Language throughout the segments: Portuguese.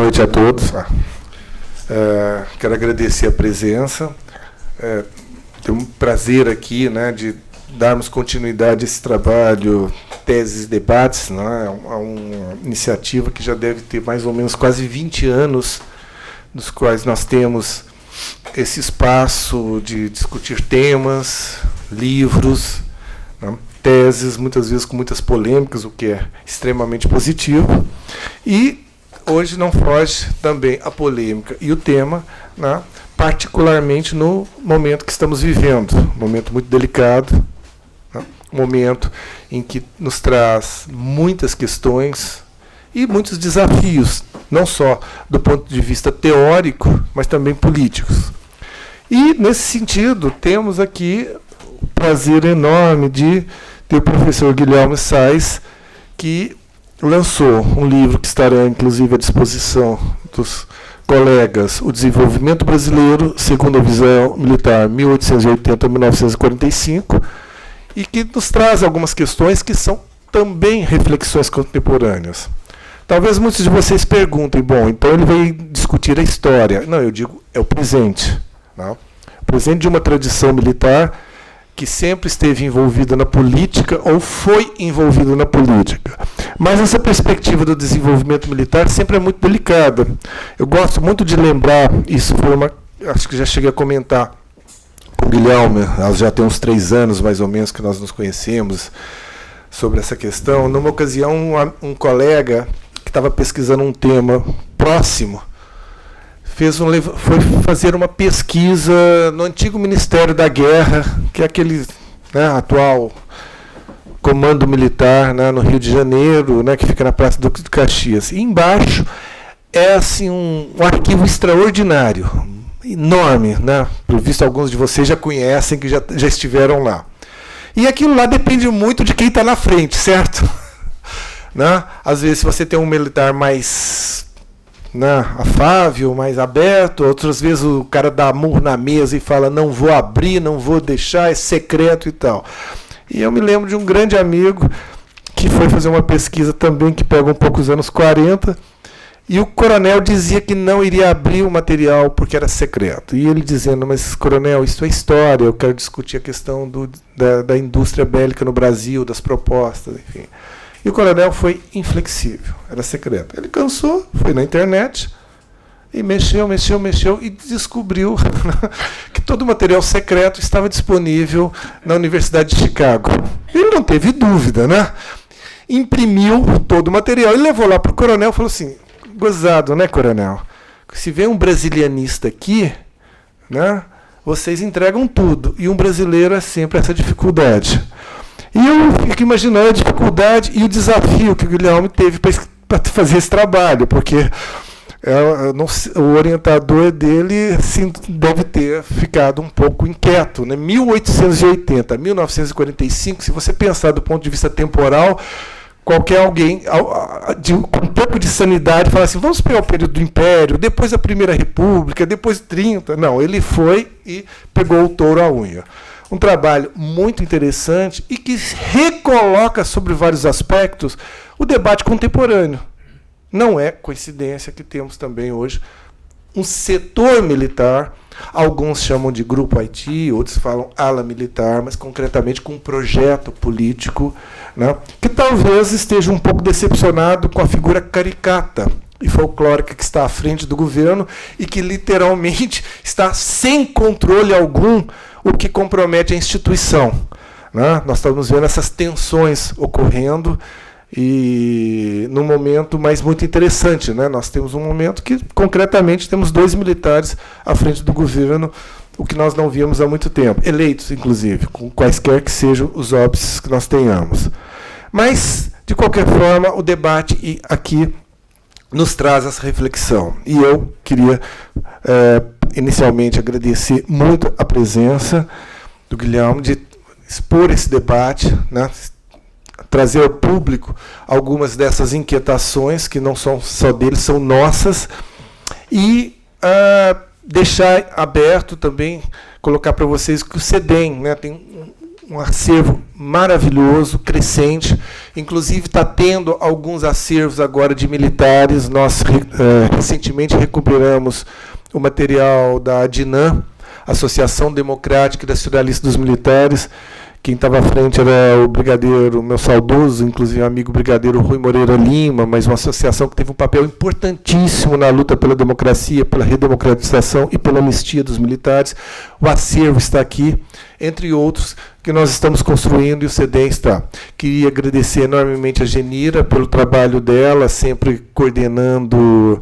noite a todos. Quero agradecer a presença. Tenho um prazer aqui, de darmos continuidade a esse trabalho, teses e debates, é uma iniciativa que já deve ter mais ou menos quase 20 anos, dos quais nós temos esse espaço de discutir temas, livros, teses, muitas vezes com muitas polêmicas, o que é extremamente positivo. E hoje não foge também a polêmica e o tema, particularmente no momento que estamos vivendo, um momento muito delicado, um momento em que nos traz muitas questões e muitos desafios, não só do ponto de vista teórico, mas também políticos. E, nesse sentido, temos aqui o prazer enorme de ter o professor Guilherme Sais, que lançou um livro que estará, inclusive, à disposição dos colegas, O Desenvolvimento Brasileiro, segundo a Visão Militar, 1880-1945, e que nos traz algumas questões que são também reflexões contemporâneas. Talvez muitos de vocês perguntem, bom, então ele vai discutir a história. Não, eu digo, é o presente. O presente de uma tradição militar que sempre esteve envolvida na política ou foi envolvida na política. Mas essa perspectiva do desenvolvimento militar sempre é muito delicada. Eu gosto muito de lembrar, isso foi acho que já cheguei a comentar com o Guilherme, já tem uns 3 anos mais ou menos que nós nos conhecemos sobre essa questão. Numa ocasião, um colega que estava pesquisando um tema próximo, foi fazer uma pesquisa no antigo Ministério da Guerra, que é aquele atual comando militar no Rio de Janeiro, que fica na Praça do Duque de Caxias. E embaixo é assim, um arquivo extraordinário, enorme. Pelo visto, alguns de vocês já conhecem, que já estiveram lá. E aquilo lá depende muito de quem está na frente, certo? Às vezes, se você tem um militar mais afável, mais aberto, outras vezes o cara dá murro na mesa e fala, não vou abrir, não vou deixar, é secreto e tal. E eu me lembro de um grande amigo que foi fazer uma pesquisa também, que pega um pouco os anos 40, e o coronel dizia que não iria abrir o material porque era secreto. E ele dizendo, mas coronel, isso é história, eu quero discutir a questão da indústria bélica no Brasil, das propostas, enfim. E o coronel foi inflexível, era secreto. Ele cansou, foi na internet e mexeu e descobriu que todo o material secreto estava disponível na Universidade de Chicago. Ele não teve dúvida, Imprimiu todo o material e levou lá para o coronel e falou assim, gozado, coronel? Se vem um brasilianista aqui, vocês entregam tudo. E um brasileiro é sempre essa dificuldade. E eu fico imaginando a dificuldade e o desafio que o Guilherme teve para fazer esse trabalho, porque o orientador dele deve ter ficado um pouco inquieto. 1880, 1945, se você pensar do ponto de vista temporal, qualquer alguém com um pouco de sanidade fala assim, vamos pegar o período do Império, depois a Primeira República, depois 30. Não, ele foi e pegou o touro à unha. Um trabalho muito interessante e que recoloca sobre vários aspectos o debate contemporâneo. Não é coincidência que temos também hoje um setor militar, alguns chamam de grupo Haiti, outros falam ala militar, mas concretamente com um projeto político, que talvez esteja um pouco decepcionado com a figura caricata e folclórica que está à frente do governo e que literalmente está sem controle algum, o que compromete a instituição. Nós estamos vendo essas tensões ocorrendo e num momento muito interessante. Nós temos um momento que, concretamente, temos 2 militares à frente do governo, o que nós não víamos há muito tempo, eleitos, inclusive, com quaisquer que sejam os óbices que nós tenhamos. Mas, de qualquer forma, o debate aqui nos traz essa reflexão. E eu queria, inicialmente, agradecer muito a presença do Guilherme, de expor esse debate, trazer ao público algumas dessas inquietações, que não são só dele, são nossas, e deixar aberto também colocar para vocês que o CEDEM, né, tem um acervo maravilhoso, crescente, inclusive está tendo alguns acervos agora de militares. Nós recentemente recuperamos o material da ADINAM, Associação Democrática e Nacionalista dos Militares. Quem estava à frente era o brigadeiro, meu saudoso, inclusive amigo brigadeiro Rui Moreira Lima, mas uma associação que teve um papel importantíssimo na luta pela democracia, pela redemocratização e pela anistia dos militares. O acervo está aqui, entre outros, que nós estamos construindo, e o CEDEM está. Queria agradecer enormemente a Genira pelo trabalho dela, sempre coordenando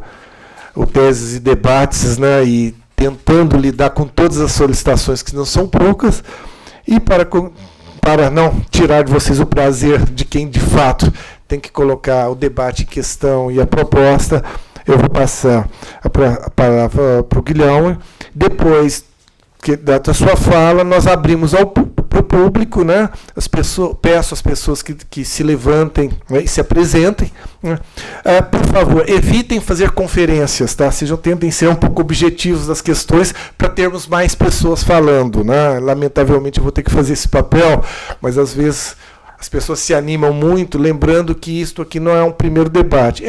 o Teses e Debates, né, e tentando lidar com todas as solicitações, que não são poucas, e para não tirar de vocês o prazer de quem, de fato, tem que colocar o debate em questão e a proposta, eu vou passar para o Guilherme. Depois da sua fala, nós abrimos para o público, né? Peço às pessoas que se levantem, né, e se apresentem. Né? Por favor, evitem fazer conferências, tá? Tentem ser um pouco objetivos das questões para termos mais pessoas falando. Né? Lamentavelmente, eu vou ter que fazer esse papel, mas às vezes as pessoas se animam muito, lembrando que isto aqui não é um primeiro debate.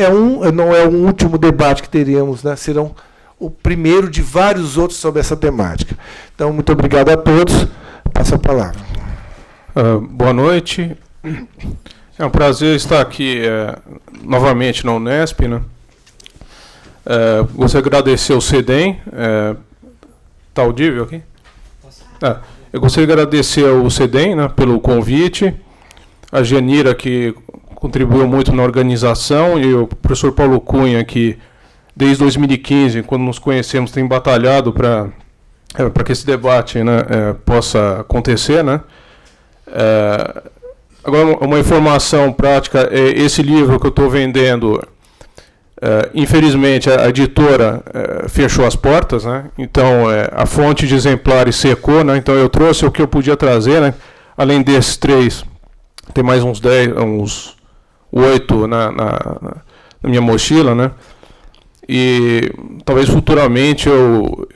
Não é o último debate que teremos, né? Serão o primeiro de vários outros sobre essa temática. Então, muito obrigado a todos. Passo a palavra. Boa noite. É um prazer estar aqui novamente na Unesp. Né? Gostaria de agradecer ao CEDEM. Está audível aqui? Eu gostaria de agradecer ao CEDEM, né, pelo convite, a Genira, que contribuiu muito na organização, e o professor Paulo Cunha, que desde 2015, quando nos conhecemos, tem batalhado para que esse debate, né, possa acontecer. Né? Agora, uma informação prática, esse livro que eu estou vendendo, infelizmente, a editora fechou as portas, né? Então, a fonte de exemplares secou, né? Então, eu trouxe o que eu podia trazer, né? Além desses 3, tem mais uns 8 na minha mochila, né? E talvez futuramente eu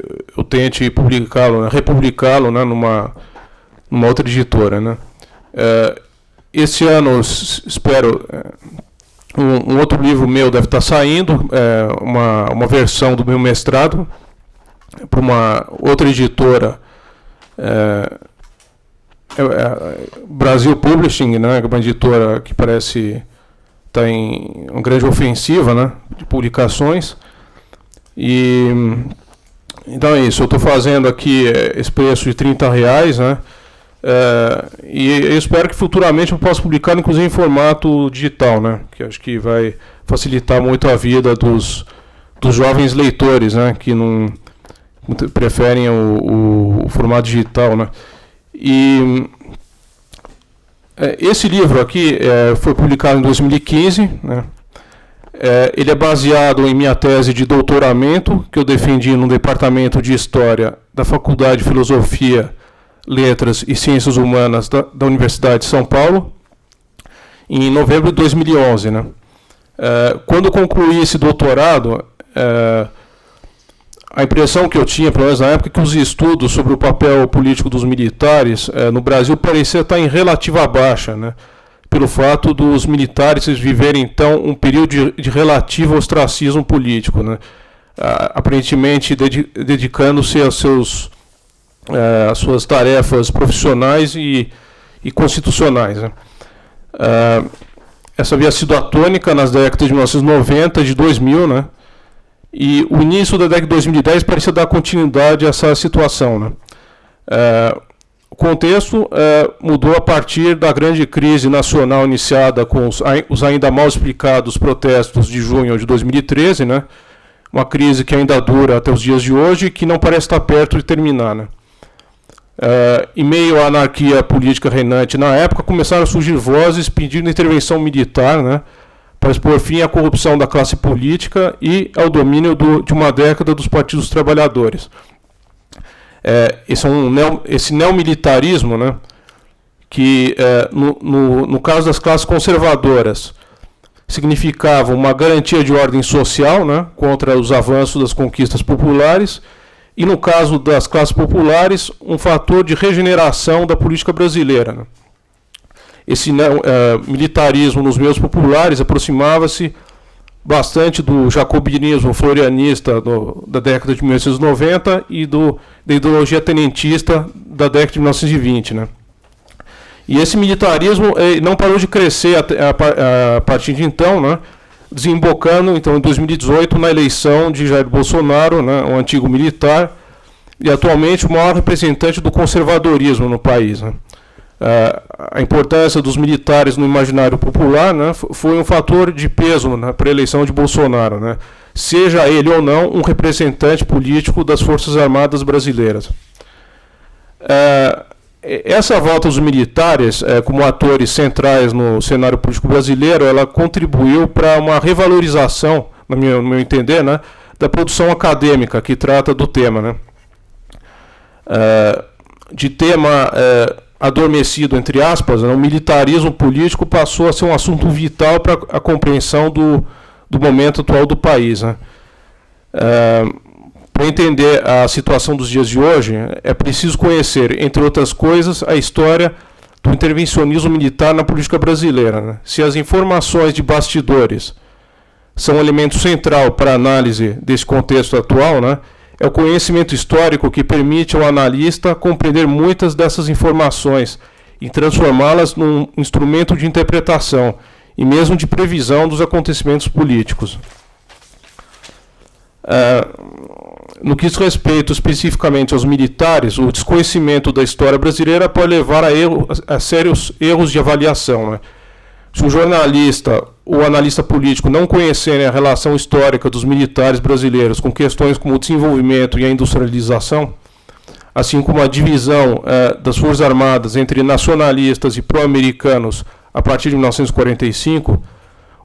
tente publicá-lo, né, republicá-lo, né, numa outra editora. Né. Esse ano, espero, um outro livro meu deve estar saindo, uma versão do meu mestrado, para uma outra editora, Brasil Publishing, né, uma editora que parece está em uma grande ofensiva, né, de publicações. E então é isso, eu estou fazendo aqui esse preço de R$30, né, e eu espero que futuramente eu possa publicar, inclusive, em formato digital, né, que acho que vai facilitar muito a vida dos jovens leitores, né, que não preferem o formato digital. Né. E esse livro aqui foi publicado em 2015, né? Ele é baseado em minha tese de doutoramento, que eu defendi no Departamento de História da Faculdade de Filosofia, Letras e Ciências Humanas da Universidade de São Paulo, em novembro de 2011. Né? Quando eu concluí esse doutorado, a impressão que eu tinha, pelo menos na época, é que os estudos sobre o papel político dos militares no Brasil pareciam estar em relativa baixa, né? Pelo fato dos militares viverem, então, um período de relativo ostracismo político, né? Aparentemente dedicando-se às suas tarefas profissionais e constitucionais. Né? Essa havia sido a tônica nas décadas de 1990 e de 2000, né? E o início da década de 2010 parecia dar continuidade a essa situação. Né? O contexto mudou a partir da grande crise nacional iniciada com os ainda mal explicados protestos de junho de 2013, né? Uma crise que ainda dura até os dias de hoje e que não parece estar perto de terminar. Né? Em meio à anarquia política reinante na época, começaram a surgir vozes pedindo intervenção militar, né? Para expor fim à corrupção da classe política e ao domínio de uma década dos partidos trabalhadores. Esse neomilitarismo, né, que, no caso das classes conservadoras, significava uma garantia de ordem social, né, contra os avanços das conquistas populares, e, no caso das classes populares, um fator de regeneração da política brasileira, né? Esse militarismo nos meios populares aproximava-se bastante do jacobinismo florianista da década de 1890 e da ideologia tenentista da década de 1920, né? E esse militarismo não parou de crescer a partir de então, né? Desembocando, então, em 2018, na eleição de Jair Bolsonaro, né? Um antigo militar, e atualmente o maior representante do conservadorismo no país, né? A importância dos militares no imaginário popular, né, foi um fator de peso na pré-eleição de Bolsonaro, né, seja ele ou não um representante político das Forças Armadas brasileiras. Essa volta dos militares como atores centrais no cenário político brasileiro, ela contribuiu para uma revalorização, no meu entender, né, da produção acadêmica que trata do tema, né, de tema adormecido, entre aspas, né, o militarismo político passou a ser um assunto vital para a compreensão do momento atual do país, né. Para entender a situação dos dias de hoje, é preciso conhecer, entre outras coisas, a história do intervencionismo militar na política brasileira, né. Se as informações de bastidores são um elemento central para a análise desse contexto atual, né, é o conhecimento histórico que permite ao analista compreender muitas dessas informações e transformá-las num instrumento de interpretação e mesmo de previsão dos acontecimentos políticos. No que diz respeito especificamente aos militares, o desconhecimento da história brasileira pode levar a sérios erros de avaliação, né? Se um jornalista ou analista político não conhecerem a relação histórica dos militares brasileiros com questões como o desenvolvimento e a industrialização, assim como a divisão das Forças Armadas entre nacionalistas e pró-americanos a partir de 1945,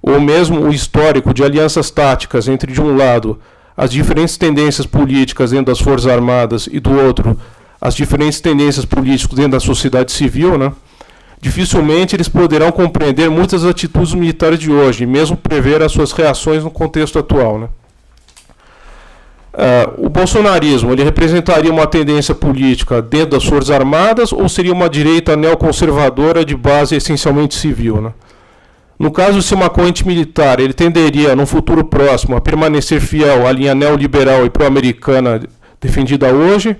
ou mesmo o histórico de alianças táticas entre, de um lado, as diferentes tendências políticas dentro das Forças Armadas e, do outro, as diferentes tendências políticas dentro da sociedade civil, né? Dificilmente eles poderão compreender muitas atitudes militares de hoje, e mesmo prever as suas reações no contexto atual, né? O bolsonarismo, ele representaria uma tendência política dentro das Forças Armadas ou seria uma direita neoconservadora de base essencialmente civil, né? No caso de ser uma corrente militar, ele tenderia, no futuro próximo, a permanecer fiel à linha neoliberal e pró-americana defendida hoje,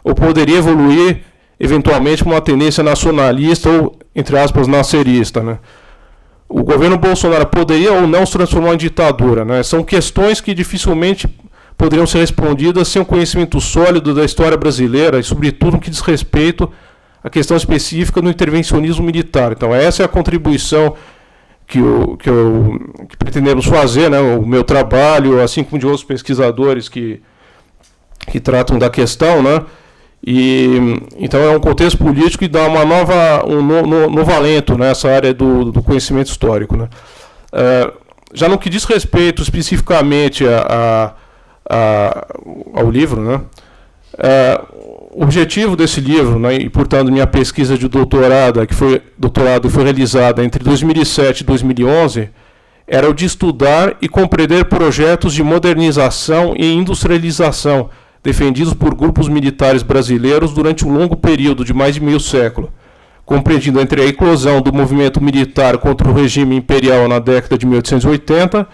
ou poderia evoluir eventualmente uma tendência nacionalista ou, entre aspas, nascerista, né? O governo Bolsonaro poderia ou não se transformar em ditadura, né? São questões que dificilmente poderiam ser respondidas sem um conhecimento sólido da história brasileira e, sobretudo, no que diz respeito à questão específica do intervencionismo militar. Então, essa é a contribuição que pretendemos fazer, né? O meu trabalho, assim como de outros pesquisadores que tratam da questão, né? E, então é um contexto político que dá um novo alento nessa área do conhecimento histórico, né? Já no que diz respeito especificamente ao livro, né? O objetivo desse livro, né, e portanto minha pesquisa de doutorado, que foi realizada entre 2007 e 2011, era o de estudar e compreender projetos de modernização e industrialização defendidos por grupos militares brasileiros durante um longo período de mais de meio século, compreendido entre a eclosão do movimento militar contra o regime imperial na década de 1880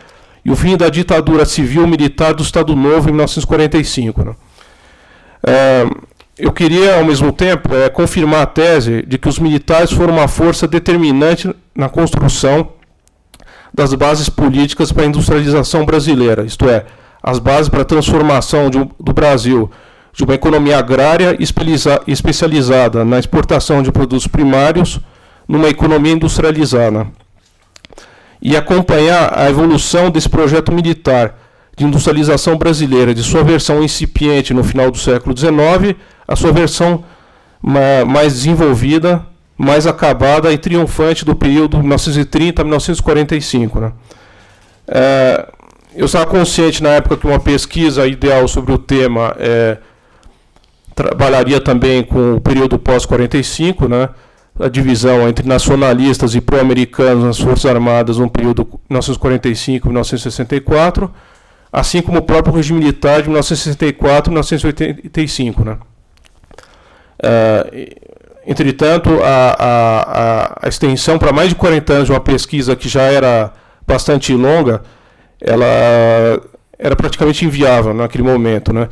e o fim da ditadura civil-militar do Estado Novo em 1945. Né? Eu queria, ao mesmo tempo, confirmar a tese de que os militares foram uma força determinante na construção das bases políticas para a industrialização brasileira, isto é, as bases para a transformação do Brasil de uma economia agrária especializada na exportação de produtos primários numa economia industrializada. E acompanhar a evolução desse projeto militar de industrialização brasileira, de sua versão incipiente no final do século XIX, a sua versão mais desenvolvida, mais acabada e triunfante do período 1930 a 1945. Né? Eu estava consciente na época que uma pesquisa ideal sobre o tema trabalharia também com o período pós-45, né? A divisão entre nacionalistas e pró-americanos nas Forças Armadas no período 1945 e 1964, assim como o próprio regime militar de 1964 e 1985. Né? Entretanto, a extensão para mais de 40 anos de uma pesquisa que já era bastante longa, ela era praticamente inviável naquele momento. Né?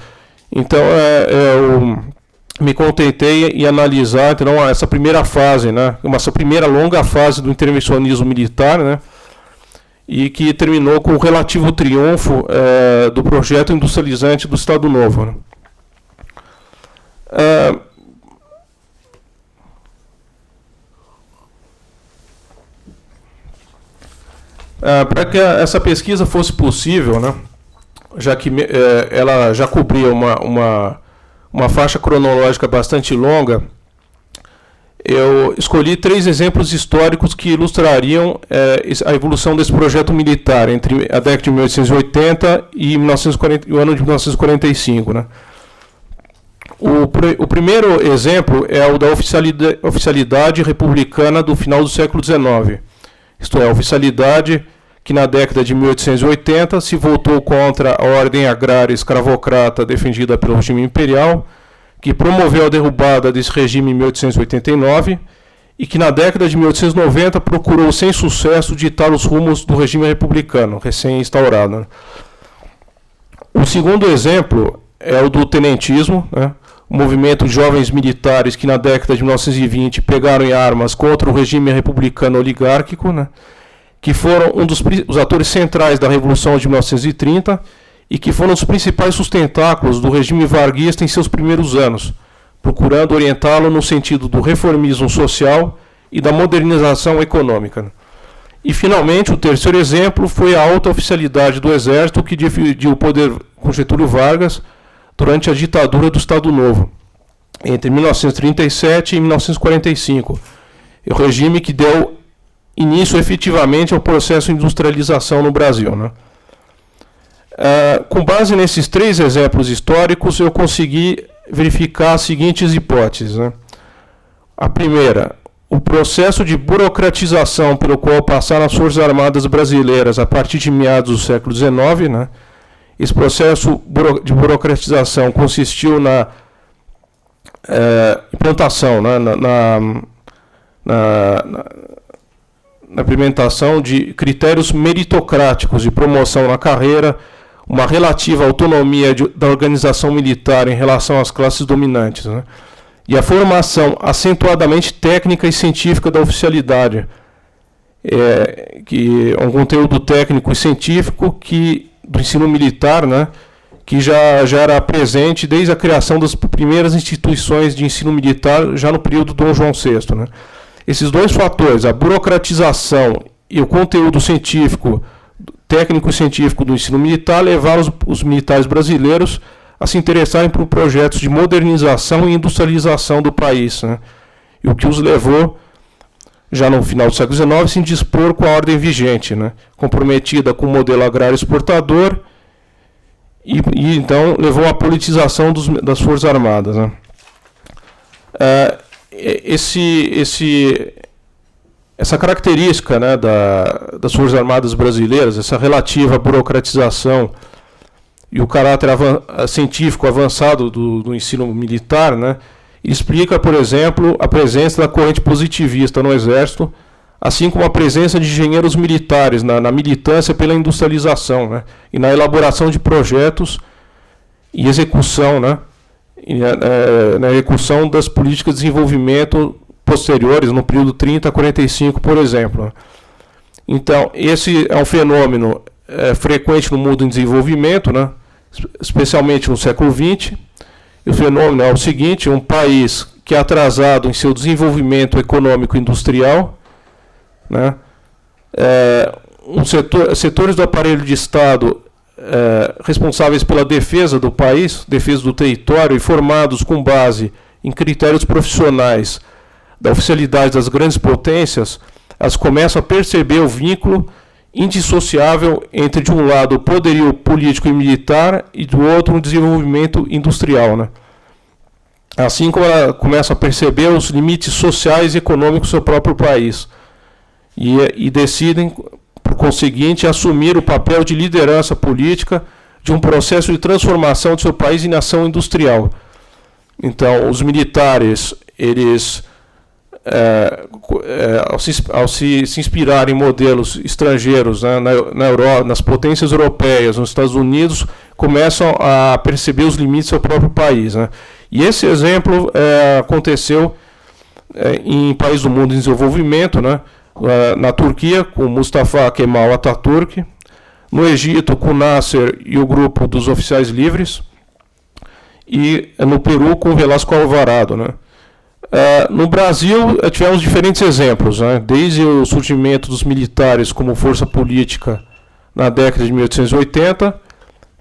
Então, eu me contentei em analisar então, essa primeira fase, né? Essa primeira longa fase do intervencionismo militar, né? E que terminou com o relativo triunfo do projeto industrializante do Estado Novo. Né? Para que essa pesquisa fosse possível, né? Já que ela já cobria uma faixa cronológica bastante longa, eu escolhi 3 exemplos históricos que ilustrariam a evolução desse projeto militar entre a década de 1880 e o ano de 1945. Né? O primeiro exemplo é o da oficialidade republicana do final do século XIX, isto é, a oficialidade que na década de 1880 se voltou contra a ordem agrária escravocrata defendida pelo regime imperial, que promoveu a derrubada desse regime em 1889 e que na década de 1890 procurou sem sucesso ditar os rumos do regime republicano, recém-instaurado. O segundo exemplo é o do tenentismo, né? O movimento de jovens militares que na década de 1920 pegaram em armas contra o regime republicano oligárquico, né? Que foram os atores centrais da Revolução de 1930 e que foram os principais sustentáculos do regime varguista em seus primeiros anos, procurando orientá-lo no sentido do reformismo social e da modernização econômica. E, finalmente, o terceiro exemplo foi a alta oficialidade do Exército que dividiu o poder com Getúlio Vargas durante a ditadura do Estado Novo, entre 1937 e 1945, o regime que deu início efetivamente ao processo de industrialização no Brasil. Né? Com base nesses 3 exemplos históricos, eu consegui verificar as seguintes hipóteses. Né? A primeira, o processo de burocratização pelo qual passaram as Forças Armadas brasileiras a partir de meados do século XIX. Né? Esse processo de burocratização consistiu na implantação, né? Na implementação de critérios meritocráticos de promoção na carreira, uma relativa autonomia da organização militar em relação às classes dominantes, né? E a formação acentuadamente técnica e científica da oficialidade, que é um conteúdo técnico e científico do ensino militar, né? Que já era presente desde a criação das primeiras instituições de ensino militar, já no período do Dom João VI, né? Esses 2 fatores, a burocratização e o conteúdo científico, técnico e científico do ensino militar, levaram os militares brasileiros a se interessarem por projetos de modernização e industrialização do país, né? E o que os levou, já no final do século XIX, a se indispor com a ordem vigente, né? Comprometida com o modelo agrário exportador e então levou à politização das Forças Armadas. Né? Essa característica, né, das Forças Armadas brasileiras, essa relativa burocratização e o caráter científico avançado do ensino militar, né, explica, por exemplo, a presença da corrente positivista no Exército, assim como a presença de engenheiros militares na militância pela industrialização, né, e na elaboração de projetos e execução, né, na execução das políticas de desenvolvimento posteriores, no período 30 a 45, por exemplo. Então, esse é um fenômeno frequente no mundo em desenvolvimento, né, especialmente no século XX. E o fenômeno é o seguinte: um país que é atrasado em seu desenvolvimento econômico e industrial, né, setores do aparelho de Estado responsáveis pela defesa do país, defesa do território, e formados com base em critérios profissionais da oficialidade das grandes potências, elas começam a perceber o vínculo indissociável entre, de um lado, o poderio político e militar e, do outro, o desenvolvimento industrial. Né? Assim como ela começa a perceber os limites sociais e econômicos do seu próprio país e decidem, por conseguinte, assumir o papel de liderança política de um processo de transformação de seu país em nação industrial. Então, os militares, eles, ao se inspirarem em modelos estrangeiros, né, na Europa, nas potências europeias, nos Estados Unidos, começam a perceber os limites do seu próprio país, né? E esse exemplo aconteceu em países do mundo em desenvolvimento, né? Na Turquia, com Mustafa Kemal Atatürk, no Egito, com Nasser e o grupo dos oficiais livres, e no Peru, com Velasco Alvarado, né? No Brasil, tivemos diferentes exemplos, né? Desde o surgimento dos militares como força política na década de 1880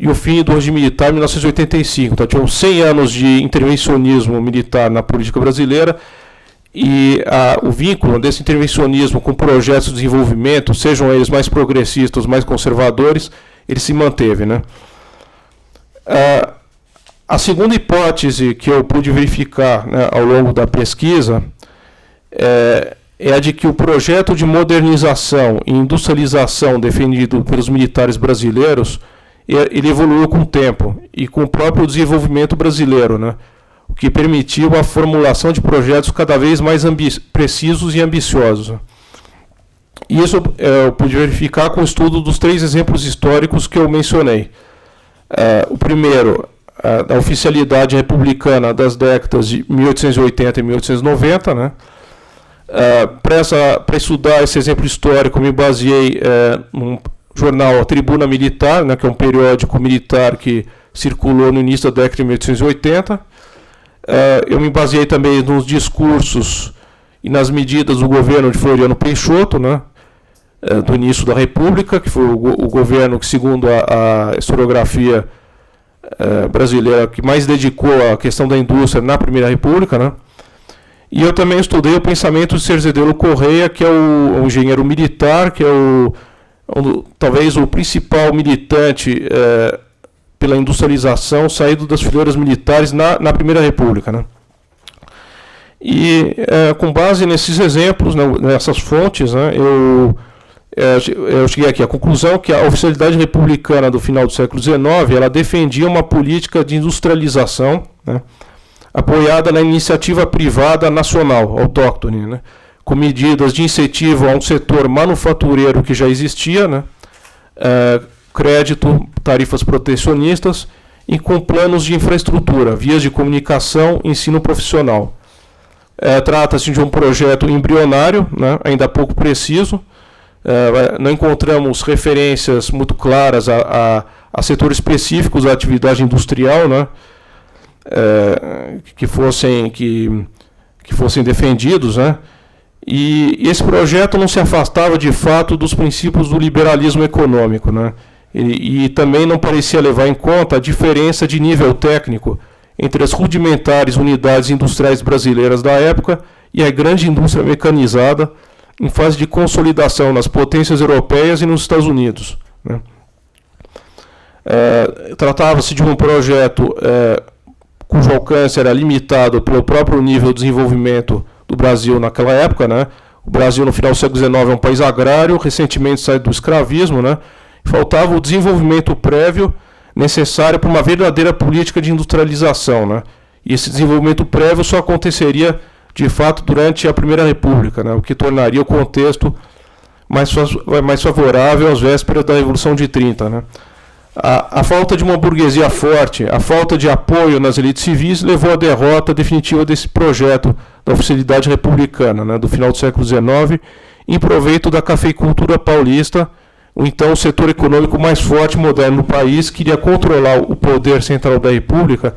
e o fim do regime militar em 1985. Então, tivemos 100 anos de intervencionismo militar na política brasileira, e o vínculo desse intervencionismo com projetos de desenvolvimento, sejam eles mais progressistas, mais conservadores, ele se manteve, né? A segunda hipótese que eu pude verificar, né, ao longo da pesquisa é a de que o projeto de modernização e industrialização defendido pelos militares brasileiros, ele evoluiu com o tempo e com o próprio desenvolvimento brasileiro, né? O que permitiu a formulação de projetos cada vez mais precisos e ambiciosos. E isso eu pude verificar com o estudo dos 3 exemplos históricos que eu mencionei. O primeiro, a oficialidade republicana das décadas de 1880 e 1890, né? Para estudar esse exemplo histórico, me baseei num jornal A Tribuna Militar, né, que é um periódico militar que circulou no início da década de 1880. Eu me baseei também nos discursos e nas medidas do governo de Floriano Peixoto, né, do início da República, que foi o governo que, segundo a historiografia brasileira, que mais dedicou à questão da indústria na Primeira República, né? E eu também estudei o pensamento de Cerzedelo Correia, que é o engenheiro militar, que é talvez o principal militante pela industrialização saído das fileiras militares na Primeira República, né? E com base nesses exemplos, né, nessas fontes, né, eu cheguei aqui à conclusão que a oficialidade republicana do final do século XIX, ela defendia uma política de industrialização, né, apoiada na iniciativa privada nacional, autóctone, né, com medidas de incentivo a um setor manufatureiro que já existia, né, crédito, tarifas protecionistas, e com planos de infraestrutura, vias de comunicação, ensino profissional. Trata-se de um projeto embrionário, né, ainda pouco preciso. Não encontramos referências muito claras a setores específicos da atividade industrial, né, que fossem defendidos, né. E esse projeto não se afastava de fato dos princípios do liberalismo econômico, né? E também não parecia levar em conta a diferença de nível técnico entre as rudimentares unidades industriais brasileiras da época e a grande indústria mecanizada em fase de consolidação nas potências europeias e nos Estados Unidos, né? Tratava-se de um projeto cujo alcance era limitado pelo próprio nível de desenvolvimento do Brasil naquela época, né? O Brasil, no final do século XIX, é um país agrário, recentemente saído do escravismo, né? Faltava o desenvolvimento prévio necessário para uma verdadeira política de industrialização, né? E esse desenvolvimento prévio só aconteceria, de fato, durante a Primeira República, né? O que tornaria o contexto mais favorável às vésperas da Revolução de 30, né? A falta de uma burguesia forte, a falta de apoio nas elites civis levou à derrota definitiva desse projeto da oficialidade republicana, né, do final do século XIX, em proveito da cafeicultura paulista, então o setor econômico mais forte e moderno do país, queria controlar o poder central da República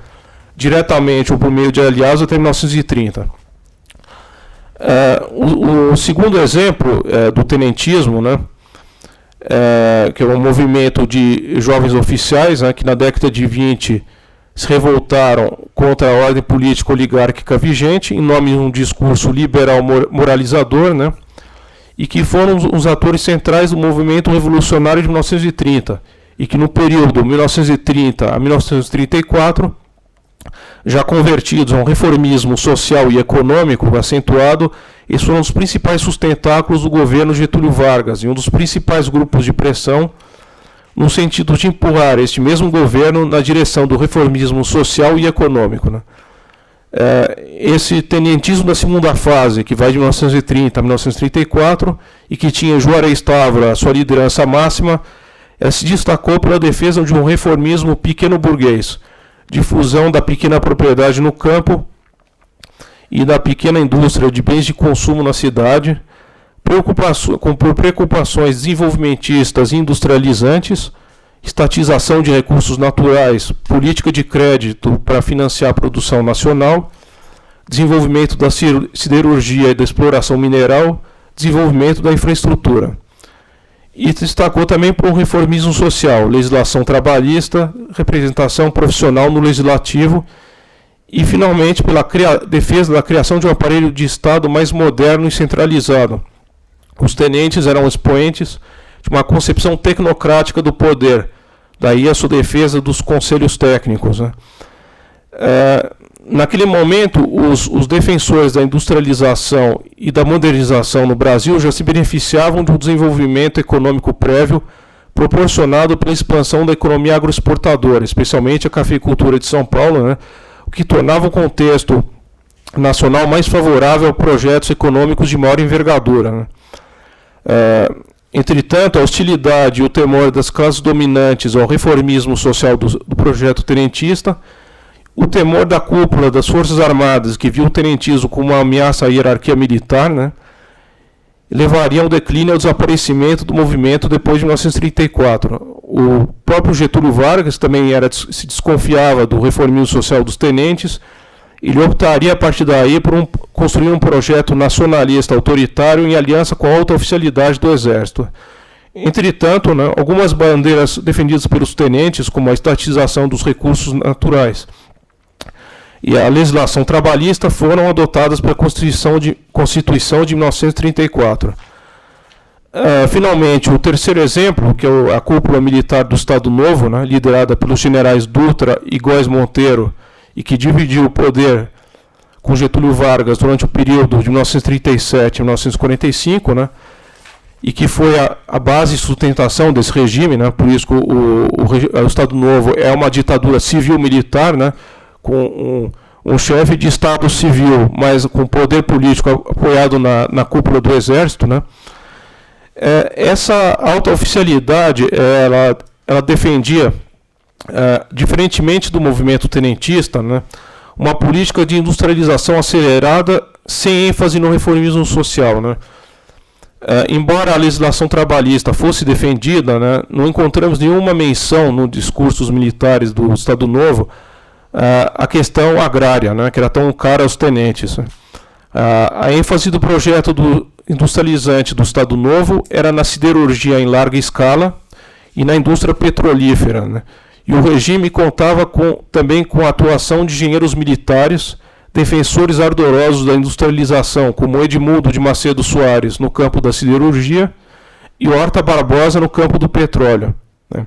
diretamente ou por meio de aliados até 1930. O segundo exemplo do tenentismo, né, que é um movimento de jovens oficiais, né, que na década de 20 se revoltaram contra a ordem política oligárquica vigente, em nome de um discurso liberal moralizador, né, e que foram os atores centrais do movimento revolucionário de 1930, e que no período 1930 a 1934, já convertidos a um reformismo social e econômico acentuado, esses foram os principais sustentáculos do governo Getúlio Vargas, e um dos principais grupos de pressão no sentido de empurrar este mesmo governo na direção do reformismo social e econômico, né? Esse tenentismo da segunda fase, que vai de 1930 a 1934, e que tinha Juarez Távora, sua liderança máxima, se destacou pela defesa de um reformismo pequeno-burguês, difusão da pequena propriedade no campo e da pequena indústria de bens de consumo na cidade, por preocupações desenvolvimentistas e industrializantes, estatização de recursos naturais, política de crédito para financiar a produção nacional, desenvolvimento da siderurgia e da exploração mineral, desenvolvimento da infraestrutura. E destacou também por um reformismo social, legislação trabalhista, representação profissional no legislativo e, finalmente, pela defesa da criação de um aparelho de Estado mais moderno e centralizado. Os tenentes eram expoentes de uma concepção tecnocrática do poder, daí a sua defesa dos conselhos técnicos, né? Naquele momento, os defensores da industrialização e da modernização no Brasil já se beneficiavam de um desenvolvimento econômico prévio proporcionado pela expansão da economia agroexportadora, especialmente a cafeicultura de São Paulo, né? O que tornava o contexto nacional mais favorável a projetos econômicos de maior envergadura, né? Entretanto, a hostilidade e o temor das classes dominantes ao reformismo social do projeto tenentista, o temor da cúpula das Forças Armadas, que viu o tenentismo como uma ameaça à hierarquia militar, né, levaria ao declínio e ao desaparecimento do movimento depois de 1934. O próprio Getúlio Vargas também se desconfiava do reformismo social dos tenentes. Ele optaria a partir daí por construir um projeto nacionalista autoritário em aliança com a alta oficialidade do Exército. Entretanto, né, algumas bandeiras defendidas pelos tenentes, como a estatização dos recursos naturais e a legislação trabalhista, foram adotadas pela Constituição de 1934. Finalmente, o terceiro exemplo, que é a cúpula militar do Estado Novo, né, liderada pelos generais Dutra e Góes Monteiro, e que dividiu o poder com Getúlio Vargas durante o período de 1937 a 1945, né, e que foi a base de sustentação desse regime, né, por isso que o Estado Novo é uma ditadura civil-militar, né, com um chefe de Estado civil, mas com poder político apoiado na cúpula do Exército, né. Essa alta oficialidade, ela defendia, diferentemente do movimento tenentista, né, uma política de industrialização acelerada sem ênfase no reformismo social, né. Embora a legislação trabalhista fosse defendida, né, não encontramos nenhuma menção nos discursos militares do Estado Novo a questão agrária, né, que era tão cara aos tenentes. A ênfase do projeto industrializante do Estado Novo era na siderurgia em larga escala e na indústria petrolífera, né. E o regime contava também com a atuação de engenheiros militares, defensores ardorosos da industrialização, como Edmundo de Macedo Soares no campo da siderurgia e Horta Barbosa no campo do petróleo, né.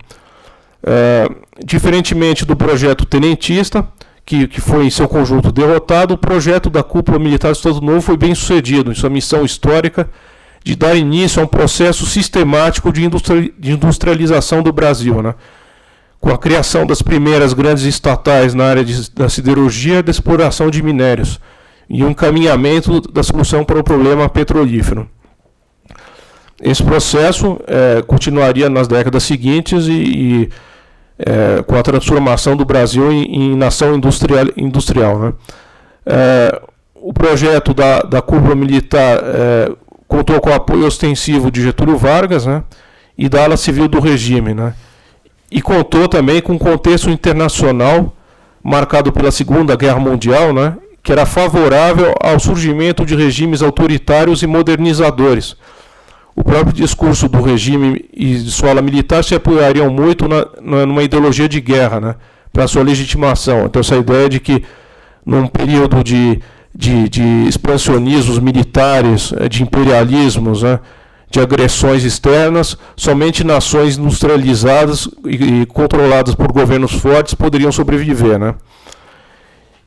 Diferentemente do projeto tenentista, que foi em seu conjunto derrotado, o projeto da cúpula militar do Estado Novo foi bem sucedido em sua missão histórica de dar início a um processo sistemático de industrialização do Brasil, né, com a criação das primeiras grandes estatais na área da siderurgia e da exploração de minérios, e um encaminhamento da solução para o problema petrolífero. Esse processo continuaria nas décadas seguintes com a transformação do Brasil em nação industrial, né. O projeto da cúpula militar contou com o apoio ostensivo de Getúlio Vargas, né, e da ala civil do regime, né. E contou também com um contexto internacional marcado pela Segunda Guerra Mundial, né, que era favorável ao surgimento de regimes autoritários e modernizadores. O próprio discurso do regime e de sua ala militar se apoiariam muito numa ideologia de guerra, né, para sua legitimação. Então, essa ideia de que, num período de expansionismos militares, de imperialismos, né, de agressões externas, somente nações industrializadas e controladas por governos fortes poderiam sobreviver, né?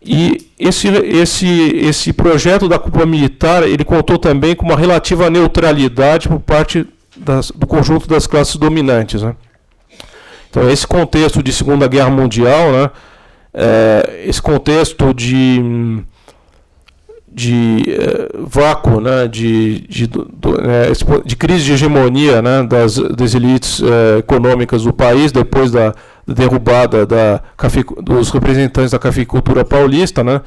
E esse projeto da cúpula militar, ele contou também com uma relativa neutralidade por parte do conjunto das classes dominantes, né? Então, esse contexto de Segunda Guerra Mundial, né, esse contexto de vácuo, né, de crise de hegemonia, né, das elites econômicas do país, depois da derrubada dos representantes da cafeicultura paulista, né,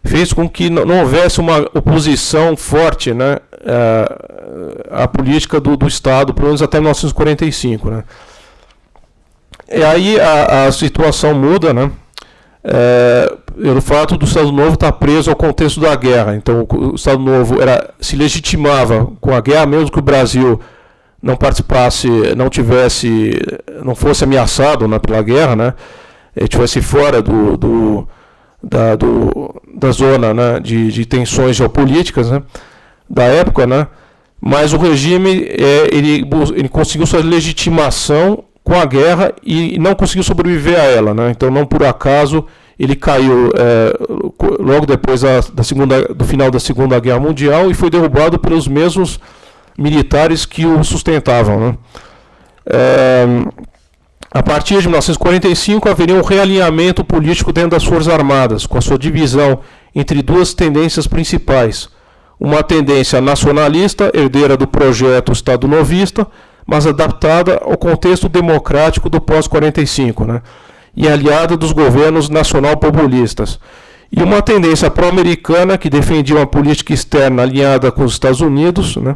fez com que não houvesse uma oposição forte, né, à política do Estado, pelo menos até 1945. Né. E aí a situação muda, né, pelo fato do Estado Novo estar preso ao contexto da guerra. Então o Estado Novo se legitimava com a guerra, mesmo que o Brasil não participasse, não fosse ameaçado, né, pela guerra, né, estivesse fora da zona, né, de tensões geopolíticas, né, da época, né, mas o regime ele conseguiu sua legitimação com a guerra e não conseguiu sobreviver a ela, né? Então, não por acaso, ele caiu logo depois do final da Segunda Guerra Mundial e foi derrubado pelos mesmos militares que o sustentavam, né? A partir de 1945, haveria um realinhamento político dentro das Forças Armadas, com a sua divisão entre duas tendências principais. Uma tendência nacionalista, herdeira do projeto Estado Novista, mas adaptada ao contexto democrático do pós-45, né, e aliada dos governos nacional-populistas. E uma tendência pró-americana que defendia uma política externa alinhada com os Estados Unidos, né,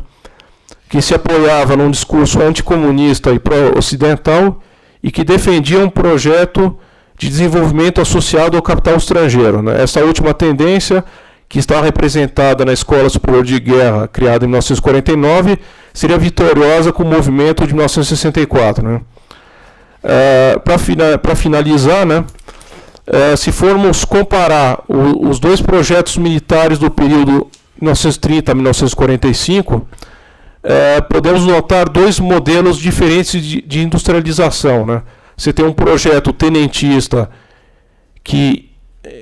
que se apoiava num discurso anticomunista e pró-ocidental e que defendia um projeto de desenvolvimento associado ao capital estrangeiro. Né. Essa última tendência, que está representada na Escola Superior de Guerra, criada em 1949, seria vitoriosa com o movimento de 1964. Né? Para finalizar, né, se formos comparar os dois projetos militares do período 1930 a 1945, podemos notar dois modelos diferentes de industrialização. Né? Você tem um projeto tenentista que,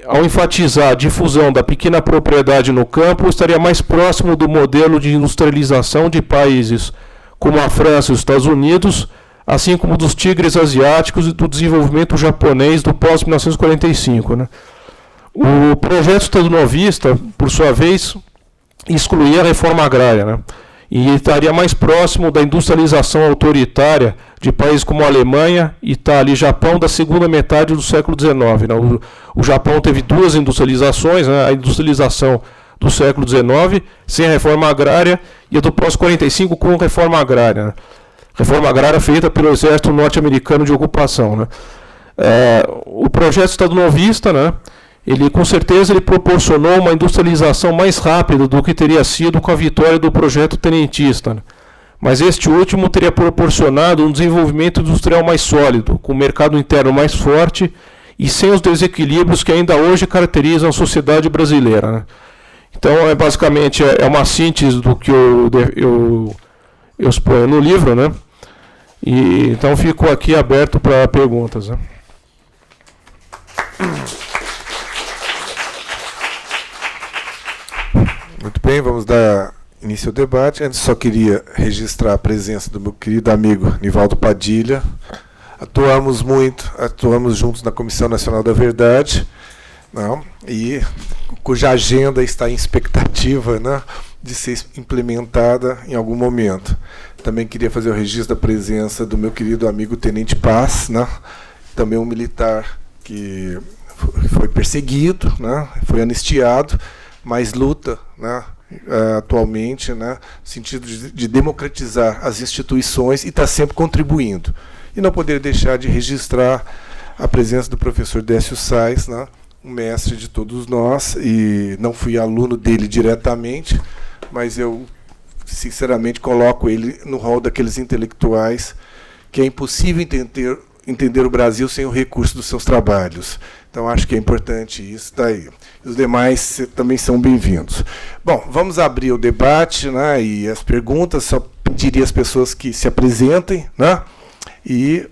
ao enfatizar a difusão da pequena propriedade no campo, estaria mais próximo do modelo de industrialização de países como a França e os Estados Unidos, assim como dos tigres asiáticos e do desenvolvimento japonês do pós-1945. Né? O projeto estadonovista, por sua vez, excluía a reforma agrária, né? E estaria mais próximo da industrialização autoritária de países como a Alemanha, Itália e Japão da segunda metade do século XIX. Né? O Japão teve duas industrializações, né? A industrialização do século XIX, sem a reforma agrária, e a do pós-45 com reforma agrária. Né? Reforma agrária feita pelo exército norte-americano de ocupação. Né? O projeto estadonovista, né? Com certeza ele proporcionou uma industrialização mais rápida do que teria sido com a vitória do projeto tenentista. Né? Mas este último teria proporcionado um desenvolvimento industrial mais sólido, com um mercado interno mais forte e sem os desequilíbrios que ainda hoje caracterizam a sociedade brasileira. Né? Então, basicamente, uma síntese do que eu exponho no livro, né? E então fico aqui aberto para perguntas. Né? Muito bem, vamos dar início ao debate. Antes, só queria registrar a presença do meu querido amigo Nivaldo Padilha. Atuamos juntos na Comissão Nacional da Verdade, não, e cuja agenda está em expectativa, né, de ser implementada em algum momento. Também queria fazer o registro da presença do meu querido amigo Tenente Paz, né, também um militar que foi perseguido, né, foi anistiado, mas luta, né, atualmente, né, no sentido de democratizar as instituições e está sempre contribuindo. E não poderia deixar de registrar a presença do professor Décio Sais, né, um mestre de todos nós, e não fui aluno dele diretamente, mas eu, sinceramente, coloco ele no rol daqueles intelectuais que é impossível entender o Brasil sem o recurso dos seus trabalhos. Então, acho que é importante isso daí. Os demais também são bem-vindos. Bom, vamos abrir o debate, né, e as perguntas. Só pediria às pessoas que se apresentem, né, e,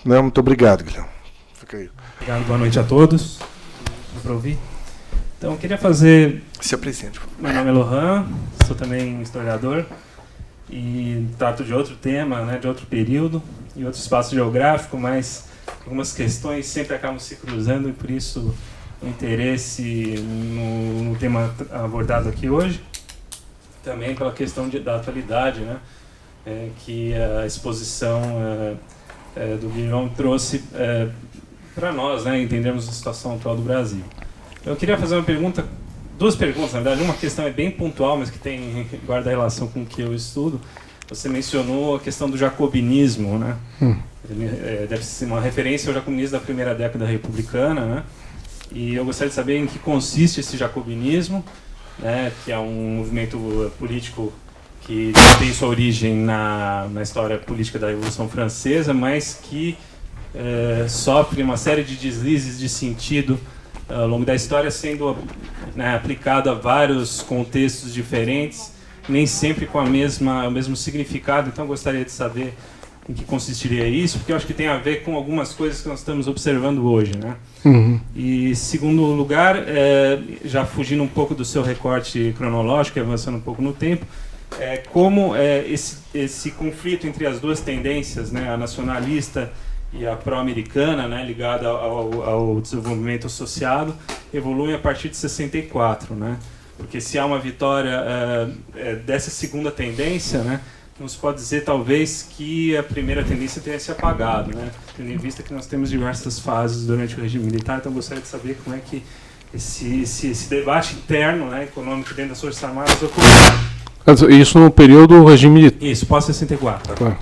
né, muito obrigado, Guilherme. Fica aí. Obrigado, boa noite a todos. Dá para ouvir? Então, eu queria fazer... Se apresente. Meu nome é Lohan, sou também historiador. e trato de outro tema, né, de outro período e outro espaço geográfico, mas algumas questões sempre acabam se cruzando e por isso o interesse no tema abordado aqui hoje. Também pela questão da atualidade, né, que a exposição do Guilherme trouxe para nós, né, entendermos a situação atual do Brasil. Eu queria fazer duas perguntas, na verdade. Uma questão é bem pontual, mas que guarda relação com o que eu estudo. Você mencionou a questão do jacobinismo, né? Deve ser uma referência ao jacobinismo da primeira década republicana, né? E eu gostaria de saber em que consiste esse jacobinismo, né, que é um movimento político que tem sua origem na história política da Revolução Francesa, mas que sofre uma série de deslizes de sentido ao longo da história, sendo, né, aplicado a vários contextos diferentes, nem sempre com o mesmo significado. Então eu gostaria de saber em que consistiria isso, porque eu acho que tem a ver com algumas coisas que nós estamos observando hoje, né? E, segundo lugar, já fugindo um pouco do seu recorte cronológico e avançando um pouco no tempo, como esse conflito entre as duas tendências, né, a nacionalista e a pró-americana, né, ligada ao desenvolvimento associado, evolui a partir de 64, né? Porque se há uma vitória dessa segunda tendência, né, não se pode dizer, talvez, que a primeira tendência tenha se apagado, né? Tendo em vista que nós temos diversas fases durante o regime militar, então eu gostaria de saber como é que esse debate interno, né, econômico dentro das Forças Armadas ocorreu. Isso no período do regime militar. Isso, pós-64. Claro.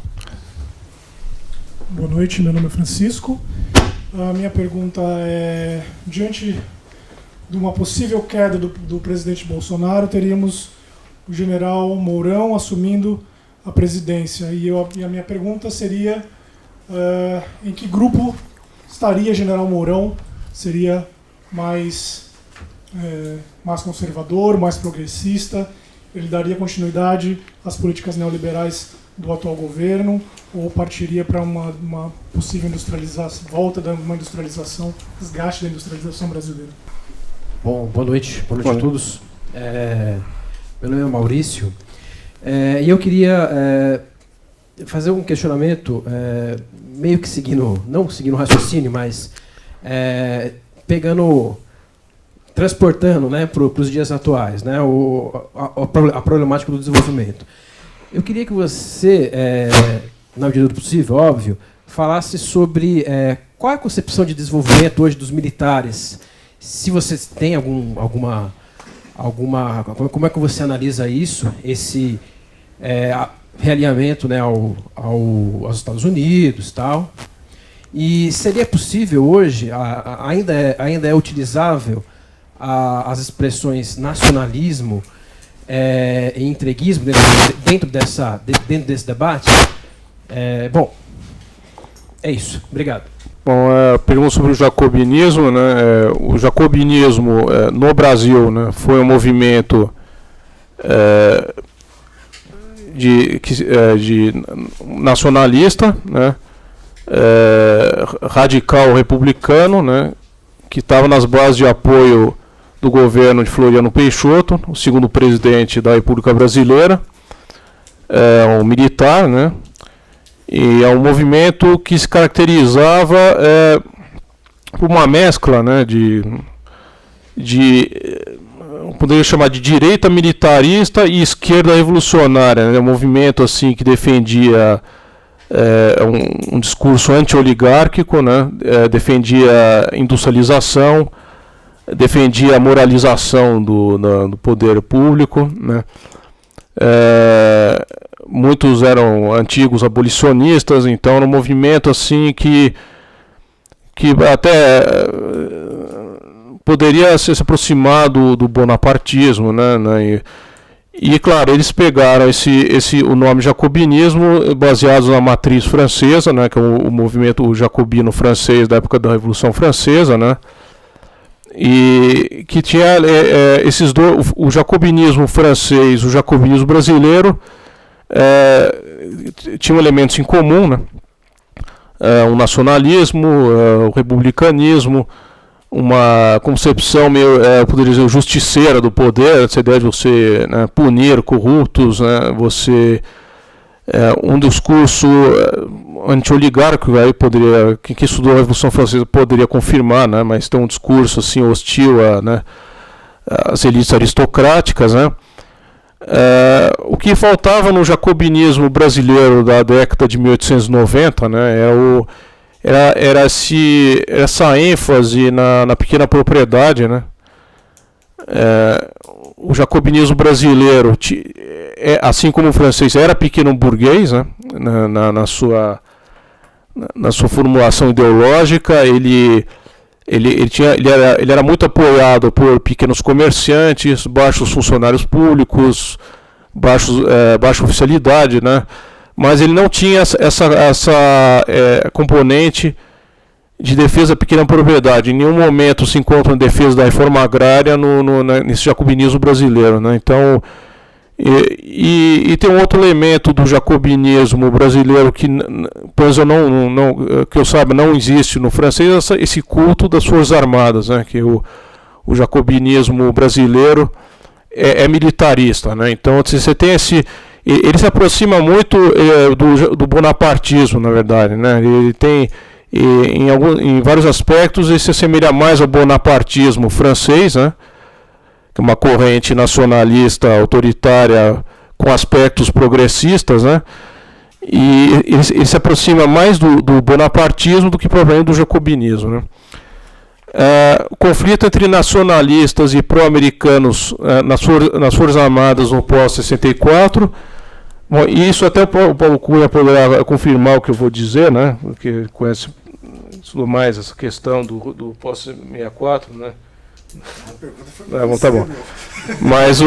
Boa noite, meu nome é Francisco. A minha pergunta é, diante de uma possível queda do presidente Bolsonaro, teríamos o general Mourão assumindo a presidência. E a minha pergunta seria, em que grupo estaria general Mourão? Seria mais conservador, mais progressista? Ele daria continuidade às políticas neoliberais do atual governo, ou partiria para uma possível industrialização, volta de uma industrialização, desgaste da industrialização brasileira? Bom, boa noite a todos. Meu nome é Maurício, e eu queria fazer um questionamento, meio que não seguindo o raciocínio, mas transportando, né, para os dias atuais, né, a problemática do desenvolvimento. Eu queria que você, na medida do possível, óbvio, falasse sobre qual é a concepção de desenvolvimento hoje dos militares. Se você tem alguma como é que você analisa isso, esse realinhamento, né, aos Estados Unidos, tal? E seria possível hoje, ainda é utilizável as expressões nacionalismo e entreguismo dentro desse debate? Bom, é isso. Obrigado. Bom, pergunta sobre o jacobinismo, né? O jacobinismo no Brasil, né, foi um movimento de nacionalista, né, radical republicano, né, que estava nas bases de apoio do governo de Floriano Peixoto, o segundo presidente da República Brasileira, um militar, né? E é um movimento que se caracterizava por uma mescla, né, poderia chamar de direita militarista e esquerda revolucionária, né? Um movimento assim que defendia um discurso anti-oligárquico, né? Defendia a industrialização, defendia a moralização do poder público, né? Muitos eram antigos abolicionistas, então era um movimento assim que até poderia se aproximar do bonapartismo, né? E claro, eles pegaram o nome jacobinismo baseados na matriz francesa, né, que é o movimento jacobino francês da época da Revolução Francesa, né? E que tinha esses dois, o jacobinismo francês, o jacobinismo brasileiro, tinham elementos em comum, né? O nacionalismo, o republicanismo, uma concepção meio, poderia dizer, justiceira do poder, essa ideia de você, né, punir corruptos, né, você um discurso anti-oligárquico, aí poderia, quem estudou a Revolução Francesa poderia confirmar, né, mas tem um discurso assim, hostil às elites aristocráticas, né. O que faltava no jacobinismo brasileiro da década de 1890, né, era essa ênfase na pequena propriedade, né. O jacobinismo brasileiro, assim como o francês, era pequeno burguês, né, na sua formulação ideológica. Ele era muito apoiado por pequenos comerciantes, baixos funcionários públicos, baixa oficialidade, né? Mas ele não tinha essa componente de defesa da pequena propriedade. Em nenhum momento se encontra em defesa da reforma agrária nesse jacobinismo brasileiro, né? Então, e tem um outro elemento do jacobinismo brasileiro que, pois que eu saiba, não existe no francês, esse culto das Forças Armadas, né? Que o jacobinismo brasileiro é militarista, né? Então você tem ele se aproxima muito do bonapartismo, na verdade, né? Ele tem em vários aspectos ele se assemelha mais ao bonapartismo francês, né? Que é uma corrente nacionalista autoritária com aspectos progressistas, né? E ele se aproxima mais do bonapartismo do que provavelmente do jacobinismo, né? O conflito entre nacionalistas e pró-americanos nas Forças Armadas no pós-64. Bom, isso até o Paulo Cunha poderá confirmar o que eu vou dizer, né? Porque conhece mais essa questão do pós-64, né? Bom, tá bom. Mas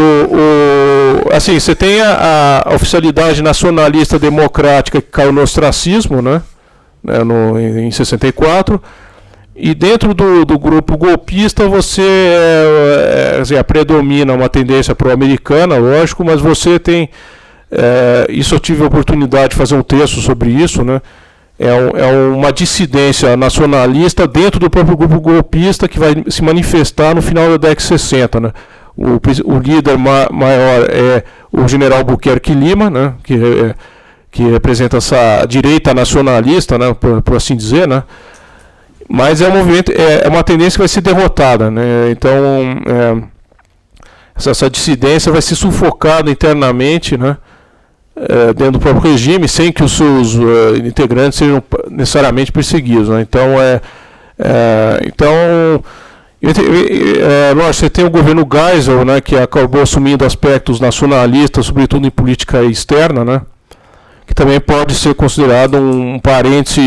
assim, você tem a oficialidade nacionalista democrática que caiu no ostracismo, né? Em 64. E dentro do grupo golpista você predomina uma tendência pró-americana, lógico, mas você tem isso eu tive a oportunidade de fazer um texto sobre isso, né? É uma dissidência nacionalista dentro do próprio grupo golpista que vai se manifestar no final da década de 60, né? O líder maior é o general Buquerque Lima, né? Que representa essa direita nacionalista, né? Por assim dizer, né? Mas é um movimento, é uma tendência que vai ser derrotada, né? Então essa dissidência vai ser sufocada internamente, né? Dentro do próprio regime, sem que os seus integrantes sejam necessariamente perseguidos, né? Lógico, você tem o governo Geisel, né, que acabou assumindo aspectos nacionalistas, sobretudo em política externa, né, que também pode ser considerado um parente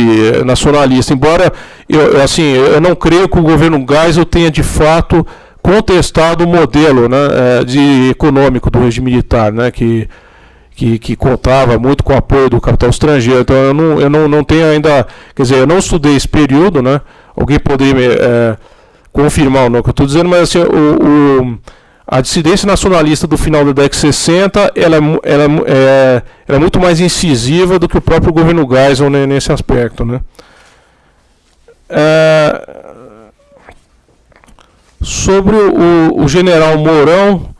nacionalista, embora eu não creio que o governo Geisel tenha de fato contestado o modelo, né, econômico do regime militar, né, que contava muito com o apoio do capital estrangeiro. Então eu não tenho ainda, quer dizer, eu não estudei esse período, né? Alguém poderia confirmar o que eu estou dizendo, mas assim, a dissidência nacionalista do final da década de 60 ela é muito mais incisiva do que o próprio governo Geisel, né, nesse aspecto, né? Sobre o general Mourão.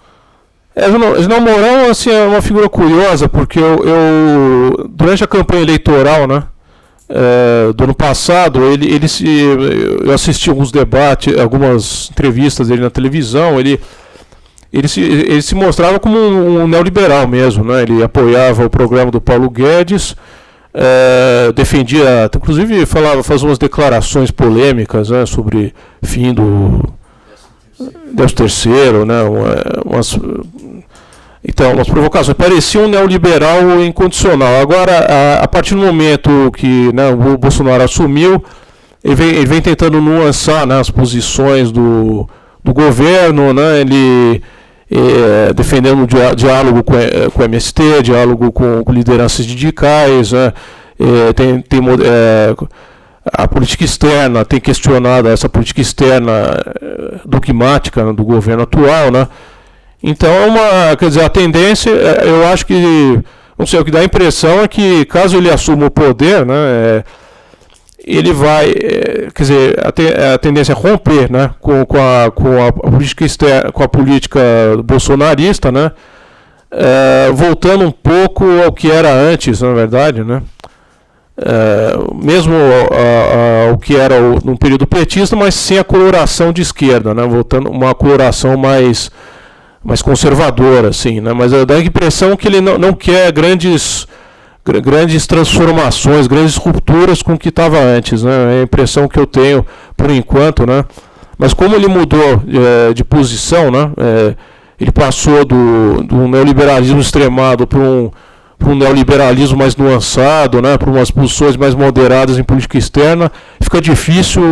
O general Mourão, assim, é uma figura curiosa, porque eu durante a campanha eleitoral, né, do ano passado, eu assisti alguns debates, algumas entrevistas dele na televisão. Ele se mostrava como um neoliberal mesmo, né? Ele apoiava o programa do Paulo Guedes, defendia, inclusive fazia umas declarações polêmicas, né, sobre fim do 13º, né, umas provocações. Parecia um neoliberal incondicional. Agora, a partir do momento que, né, o Bolsonaro assumiu, ele vem tentando nuançar, né, as posições do governo, né, ele defendendo o diálogo com o MST, diálogo com lideranças sindicais, né, a política externa, tem questionado essa política externa dogmática, né, do governo atual, né? Então, quer dizer, a tendência, eu acho que, não sei, o que dá a impressão é que, caso ele assuma o poder, né, ele vai, quer dizer, a tendência é romper, né, com a política externa, com a política bolsonarista, né, voltando um pouco ao que era antes, na verdade, né? Mesmo ao que era no período petista, mas sem a coloração de esquerda, né? Voltando uma coloração mais conservadora, assim, né? Mas dá a impressão que ele não quer grandes transformações, grandes rupturas com o que estava antes, né? É a impressão que eu tenho por enquanto, né? Mas como ele mudou de posição, né? Ele passou do neoliberalismo extremado para um neoliberalismo mais nuançado, né? Para umas posições mais moderadas em política externa, fica difícil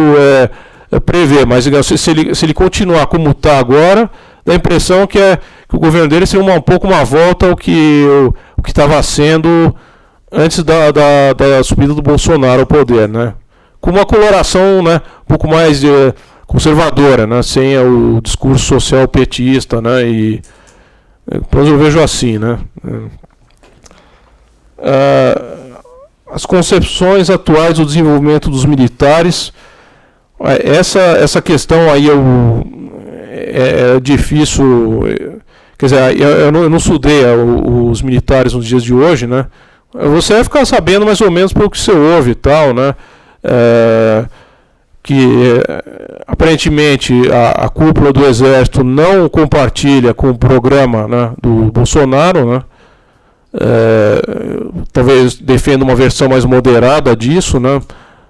prever. Mas se ele continuar como está agora, dá a impressão que o governo dele seria um pouco uma volta ao que estava sendo antes da subida do Bolsonaro ao poder, né? Com uma coloração, né, um pouco mais conservadora, né, sem o discurso social petista, né, e depois eu vejo assim, né. As concepções atuais do desenvolvimento dos militares, essa questão aí é difícil, quer dizer, eu não estudei os militares nos dias de hoje, né. Você vai ficar sabendo mais ou menos pelo que você ouve e tal, né? Que aparentemente a cúpula do Exército não compartilha com o programa, né, do Bolsonaro, né? Talvez defenda uma versão mais moderada disso, né?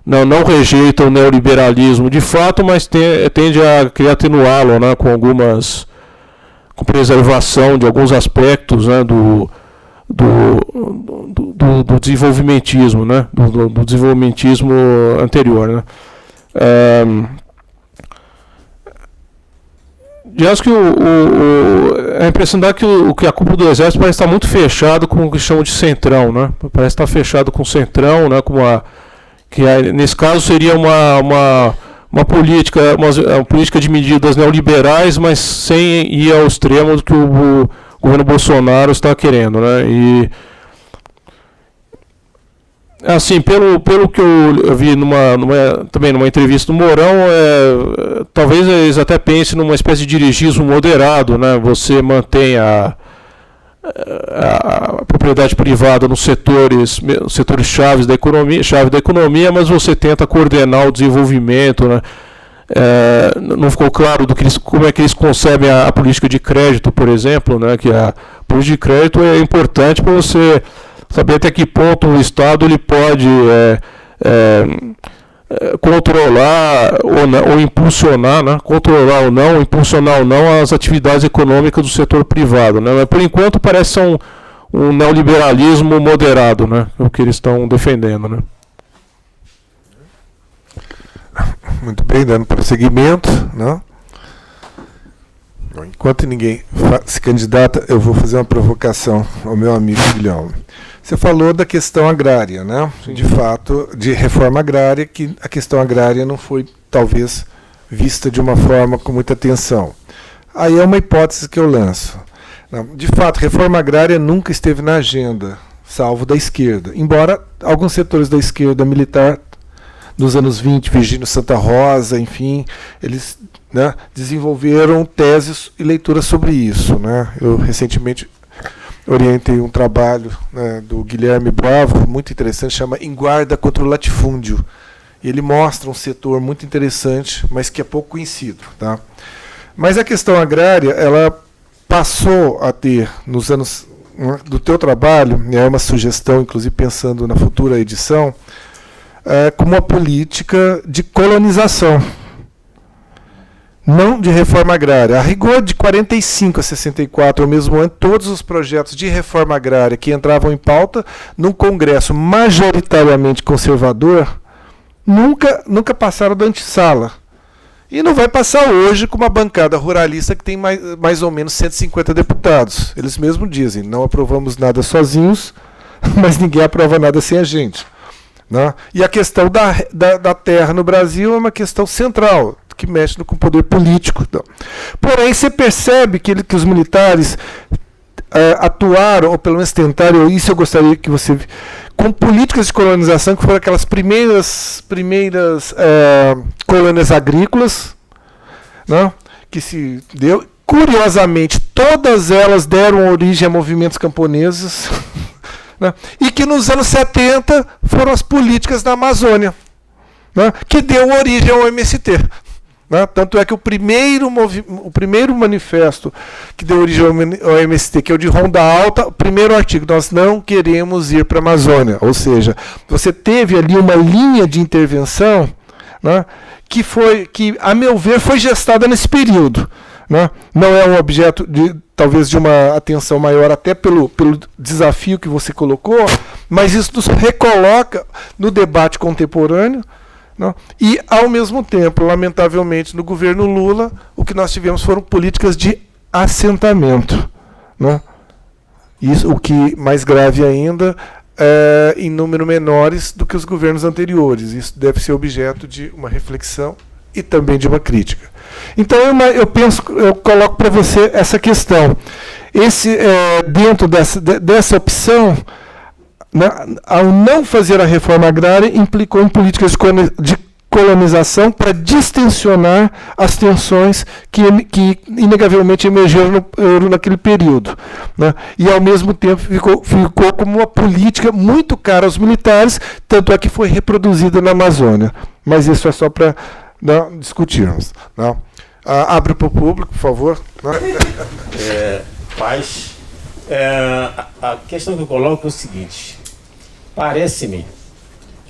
Não rejeita o neoliberalismo de fato, mas tende a querer atenuá-lo, né, com preservação de alguns aspectos, né, do desenvolvimentismo, né? Do desenvolvimentismo anterior, né? Acho que a impressão dá que a cúpula do Exército parece estar muito fechado com o que chamam de centrão, né? Parece estar fechado com o centrão, né? Nesse caso seria uma política de medidas neoliberais, mas sem ir ao extremo do que o governo Bolsonaro está querendo, né? E assim, pelo que eu vi também numa entrevista do Mourão, talvez eles até pensem numa espécie de dirigismo moderado, né? Você mantém a propriedade privada nos setores chave da economia, mas você tenta coordenar o desenvolvimento, né? Não ficou claro como é que eles concebem a política de crédito, por exemplo, né? Que a política de crédito é importante para você saber até que ponto o Estado ele pode controlar ou impulsionar, né? Controlar ou não, impulsionar ou não as atividades econômicas do setor privado, né? Mas por enquanto parece ser um neoliberalismo moderado, né? É o que eles estão defendendo, né? Muito bem, dando prosseguimento, né? Enquanto ninguém se candidata, eu vou fazer uma provocação ao meu amigo Guilherme. Você falou da questão agrária, né? Sim. De fato, de reforma agrária, que a questão agrária não foi, talvez, vista de uma forma com muita atenção. Aí é uma hipótese que eu lanço. De fato, reforma agrária nunca esteve na agenda, salvo da esquerda. Embora alguns setores da esquerda militar, nos anos 20, Virgínio Santa Rosa, enfim, eles, né, desenvolveram teses e leituras sobre isso, né? Eu recentemente orientei um trabalho, né, do Guilherme Bravo, muito interessante, chama Em Guarda contra o Latifúndio. Ele mostra um setor muito interessante, mas que é pouco conhecido, tá? Mas a questão agrária, ela passou a ter, nos anos do teu trabalho, é uma sugestão, inclusive pensando na futura edição, como uma política de colonização, não de reforma agrária. A rigor, de 45 a 64, ou mesmo antes, todos os projetos de reforma agrária que entravam em pauta num Congresso majoritariamente conservador nunca passaram da antessala. E não vai passar hoje com uma bancada ruralista que tem mais ou menos 150 deputados. Eles mesmos dizem, não aprovamos nada sozinhos, mas ninguém aprova nada sem a gente. Né? E a questão da terra no Brasil é uma questão central, que mexe com o poder político. Então. Porém, você percebe que os militares atuaram, ou pelo menos tentaram, isso eu gostaria que você... com políticas de colonização, que foram aquelas primeiras colônias agrícolas, né, que se deu, curiosamente, todas elas deram origem a movimentos camponeses, né? E que nos anos 70 foram as políticas da Amazônia, né? Que deu origem ao MST. Né? Tanto é que o primeiro manifesto que deu origem ao MST, que é o de Ronda Alta, o primeiro artigo, nós não queremos ir para a Amazônia. Ou seja, você teve ali uma linha de intervenção, né, que, a meu ver, foi gestada nesse período. Né? Não é um objeto talvez de uma atenção maior, até pelo desafio que você colocou, mas isso nos recoloca no debate contemporâneo. Não? E, ao mesmo tempo, lamentavelmente, no governo Lula, o que nós tivemos foram políticas de assentamento. Não? Isso, o que, mais grave ainda, em número menores do que os governos anteriores. Isso deve ser objeto de uma reflexão e também de uma crítica. Então, eu coloco para você essa questão. Dentro dessa opção, ao não fazer a reforma agrária, implicou em políticas de colonização para distensionar as tensões que inegavelmente emergeram naquele período. Né? E, ao mesmo tempo, ficou como uma política muito cara aos militares, tanto é que foi reproduzida na Amazônia. Mas isso é só para discutirmos. Não? Abre para o público, por favor. Paz. A questão que eu coloco é o seguinte: parece-me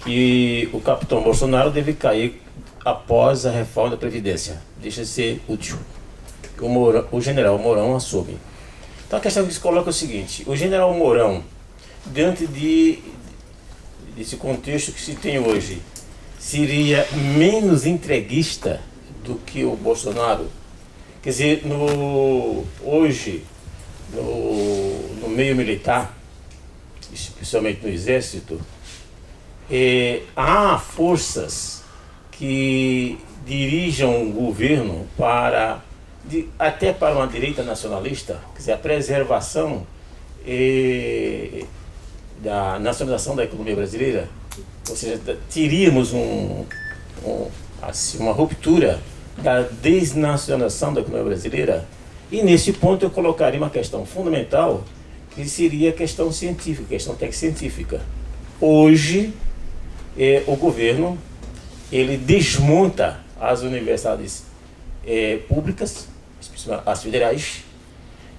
que o capitão Bolsonaro deve cair após a reforma da Previdência. Deixa de ser útil. O general Mourão assume. Então a questão que se coloca é o seguinte: o general Mourão, diante desse contexto que se tem hoje, seria menos entreguista do que o Bolsonaro? Quer dizer, hoje, no meio militar, especialmente no Exército, há forças que dirijam o governo até para uma direita nacionalista, quer dizer, a preservação da nacionalização da economia brasileira. Ou seja, teríamos uma ruptura da desnacionalização da economia brasileira. E nesse ponto eu colocaria uma questão fundamental, que seria a questão científica, a questão técnico-científica. Hoje, o governo ele desmonta as universidades públicas, especialmente as federais.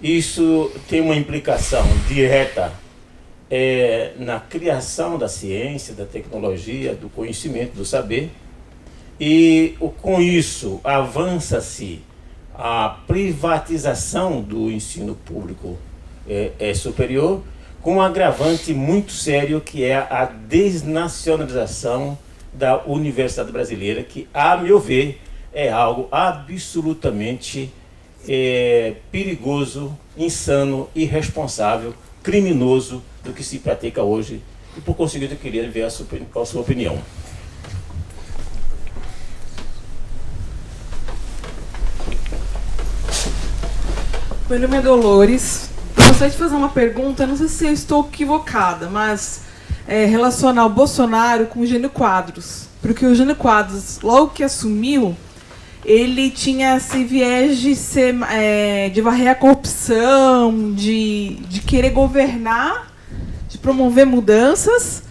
Isso tem uma implicação direta na criação da ciência, da tecnologia, do conhecimento, do saber. E com isso avança-se a privatização do ensino público superior, com um agravante muito sério, que é a desnacionalização da universidade brasileira, que, a meu ver, é algo absolutamente perigoso, insano, irresponsável, criminoso do que se pratica hoje. E, por conseguinte, eu queria ver a sua opinião. Meu nome é Dolores. Eu gostaria de fazer uma pergunta, não sei se eu estou equivocada, mas relacionar o Bolsonaro com o Jânio Quadros. Porque o Jânio Quadros, logo que assumiu, ele tinha esse viés de varrer a corrupção, de querer governar, de promover mudanças,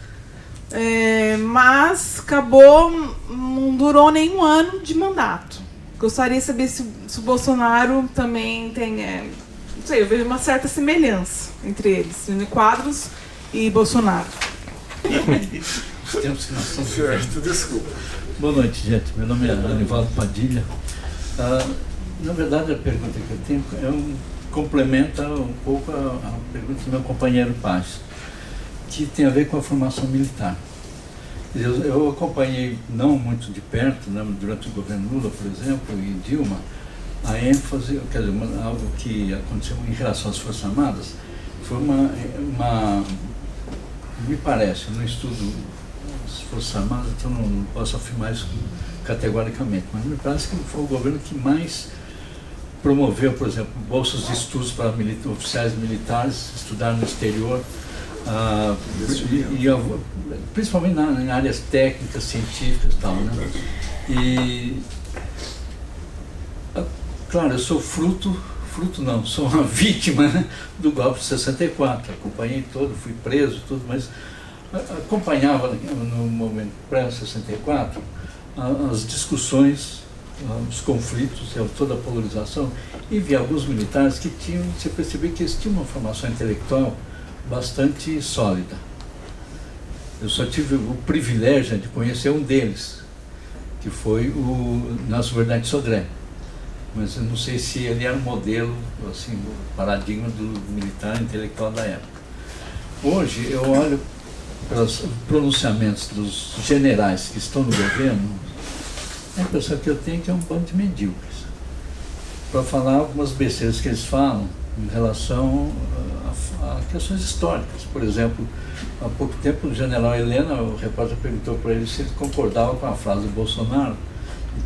mas acabou, não durou nem um ano de mandato. Gostaria de saber se o Bolsonaro também tem... não sei, eu vejo uma certa semelhança entre eles, Jânio Quadros e Bolsonaro. Temos que nós somos certo, desculpa. Boa noite, gente. Meu nome é Anivaldo Padilha. Na verdade, a pergunta que eu tenho complementa um pouco a pergunta do meu companheiro Paz, que tem a ver com a formação militar. Eu acompanhei, não muito de perto, né, durante o governo Lula, por exemplo, e Dilma, a ênfase, quer dizer, algo que aconteceu em relação às Forças Armadas, foi me parece, no estudo das Forças Armadas, então não posso afirmar isso categoricamente, mas me parece que foi o governo que mais promoveu, por exemplo, bolsas de estudos para oficiais militares estudar no exterior, principalmente em áreas técnicas, científicas e tal, né? E, claro, eu sou fruto fruto não, sou uma vítima, né, do golpe de 64. Acompanhei todo, fui preso, tudo, mas acompanhava no momento pré-64 as discussões, os conflitos, toda a polarização, e vi alguns militares que tinham, você percebia que eles tinham uma formação intelectual bastante sólida. Eu só tive o privilégio de conhecer um deles, que foi o Nelson Bernardi Sodré. Mas eu não sei se ele era um modelo, assim, o paradigma do militar intelectual da época. Hoje, eu olho para os pronunciamentos dos generais que estão no governo, a impressão que eu tenho é que é um bando de medíocres. Para falar algumas besteiras que eles falam em relação a questões históricas. Por exemplo, há pouco tempo o general Helena, o repórter perguntou para ele se ele concordava com a frase do Bolsonaro,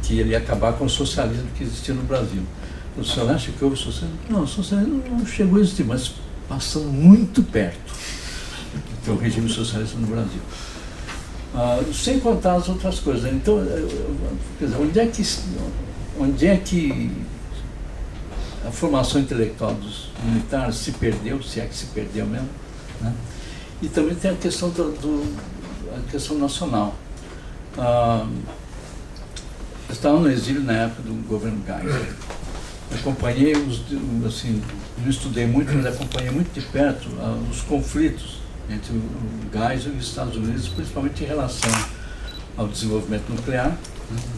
que ele ia acabar com o socialismo que existia no Brasil. O senhor acha que houve socialismo? Não, o socialismo não chegou a existir, mas passou muito perto do regime socialista no Brasil. Sem contar as outras coisas. Então, quer dizer, onde é que a formação intelectual dos militares se perdeu, se é que se perdeu mesmo, né? E também tem a questão a questão nacional. Eu estava no exílio na época do governo Geisel. Acompanhei assim, não estudei muito, mas acompanhei muito de perto os conflitos entre o Geisel e os Estados Unidos, principalmente em relação ao desenvolvimento nuclear, né,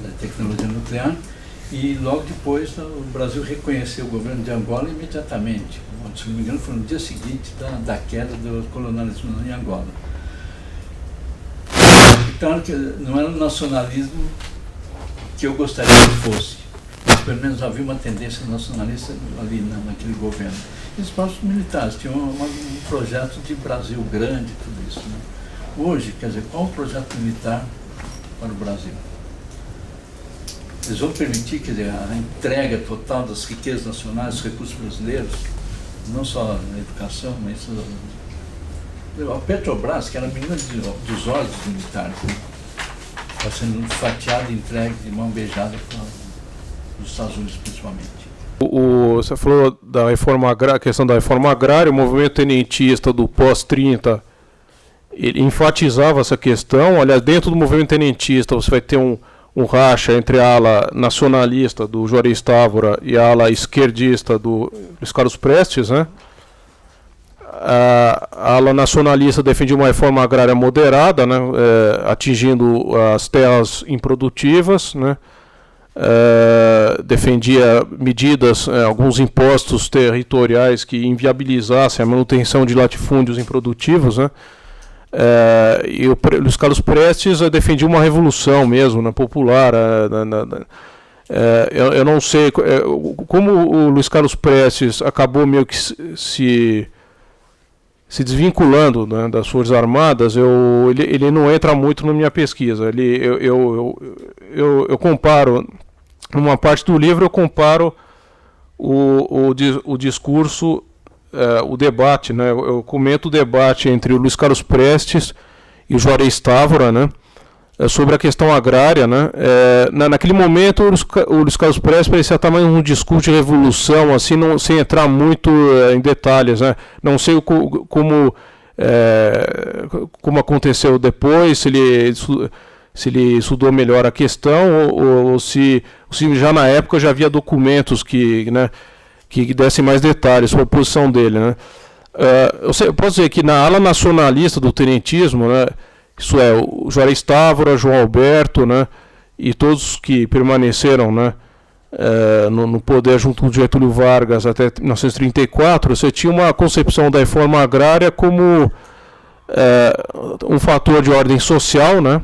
da tecnologia nuclear, e logo depois o Brasil reconheceu o governo de Angola imediatamente. Se não me engano, foi no dia seguinte da queda do colonialismo em Angola. Então, não era um nacionalismo que eu gostaria que fosse, mas pelo menos havia uma tendência nacionalista ali naquele governo. E os próprios militares tinham um projeto de Brasil grande, tudo isso, né? Hoje, quer dizer, qual o projeto militar para o Brasil? Eles vão permitir, quer dizer, a entrega total das riquezas nacionais, dos recursos brasileiros, não só na educação, mas a Petrobras, que era a menina dos olhos dos militares, né? Está sendo fatiada e entregue de mão beijada nos Estados Unidos, principalmente. Você falou da reforma agrária, a questão da reforma agrária, o movimento tenentista do pós-30, ele enfatizava essa questão. Aliás, dentro do movimento tenentista, você vai ter um racha entre a ala nacionalista do Juarez Távora e a ala esquerdista do Luiz Carlos Prestes, né? A ala nacionalista defendia uma reforma agrária moderada, né? Atingindo as terras improdutivas, né? Defendia medidas, alguns impostos territoriais que inviabilizassem a manutenção de latifúndios improdutivos, né? E o Luiz Carlos Prestes defendia uma revolução mesmo, né, popular. Eu não sei como o Luiz Carlos Prestes acabou meio que se desvinculando, né, das Forças Armadas. Ele não entra muito na minha pesquisa. Eu comparo, numa parte do livro eu comparo o discurso, o debate, né? Eu comento o debate entre o Luiz Carlos Prestes e o Juarez Távora, né? Sobre a questão agrária, né? Naquele momento o Luiz Carlos Prestes parecia estar mais num discurso de revolução, assim, sem entrar muito em detalhes, né? Não sei como aconteceu depois, se ele estudou melhor a questão ou se já na época já havia documentos que dessem mais detalhes sobre a posição dele, né? Eu posso dizer que na ala nacionalista do tenentismo, né, isso é, o Juarez Távora, João Alberto, né, e todos que permaneceram, né, no poder junto com Getúlio Vargas até 1934, você tinha uma concepção da reforma agrária como um fator de ordem social, né?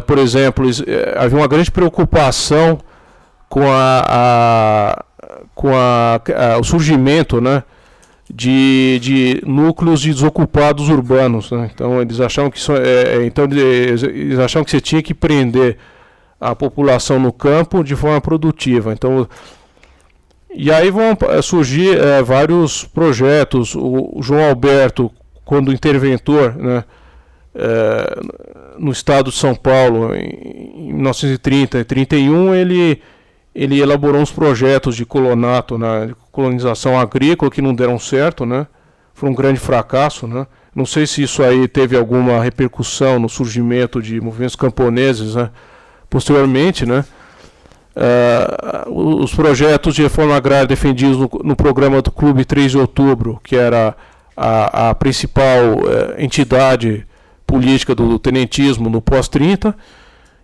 Por exemplo, havia uma grande preocupação com o surgimento, né, de núcleos de desocupados urbanos, né? Então eles achavam que eles achavam que você tinha que prender a população no campo de forma produtiva. Então, e aí vão surgir vários projetos. O João Alberto, quando interventor, né, no estado de São Paulo, em 1930 e 31, ele ele elaborou uns projetos de colonato, né, de colonização agrícola que não deram certo, né? Foi um grande fracasso, né? Não sei se isso aí teve alguma repercussão no surgimento de movimentos camponeses, né, posteriormente, né? Os projetos de reforma agrária defendidos no programa do Clube 3 de Outubro, que era a principal entidade política do tenentismo no pós-30,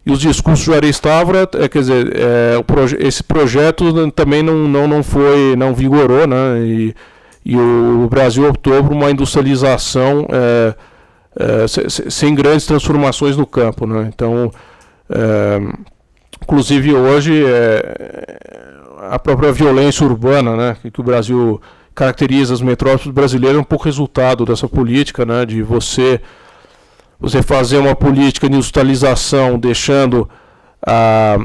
e os discursos de Juarez Távora, quer dizer, esse projeto também não vigorou, né? E o Brasil optou por uma industrialização sem grandes transformações no campo, né? Então, inclusive hoje, a própria violência urbana, né, que o Brasil caracteriza as metrópoles brasileiras, é um pouco resultado dessa política, né, de você fazer uma política de industrialização, deixando a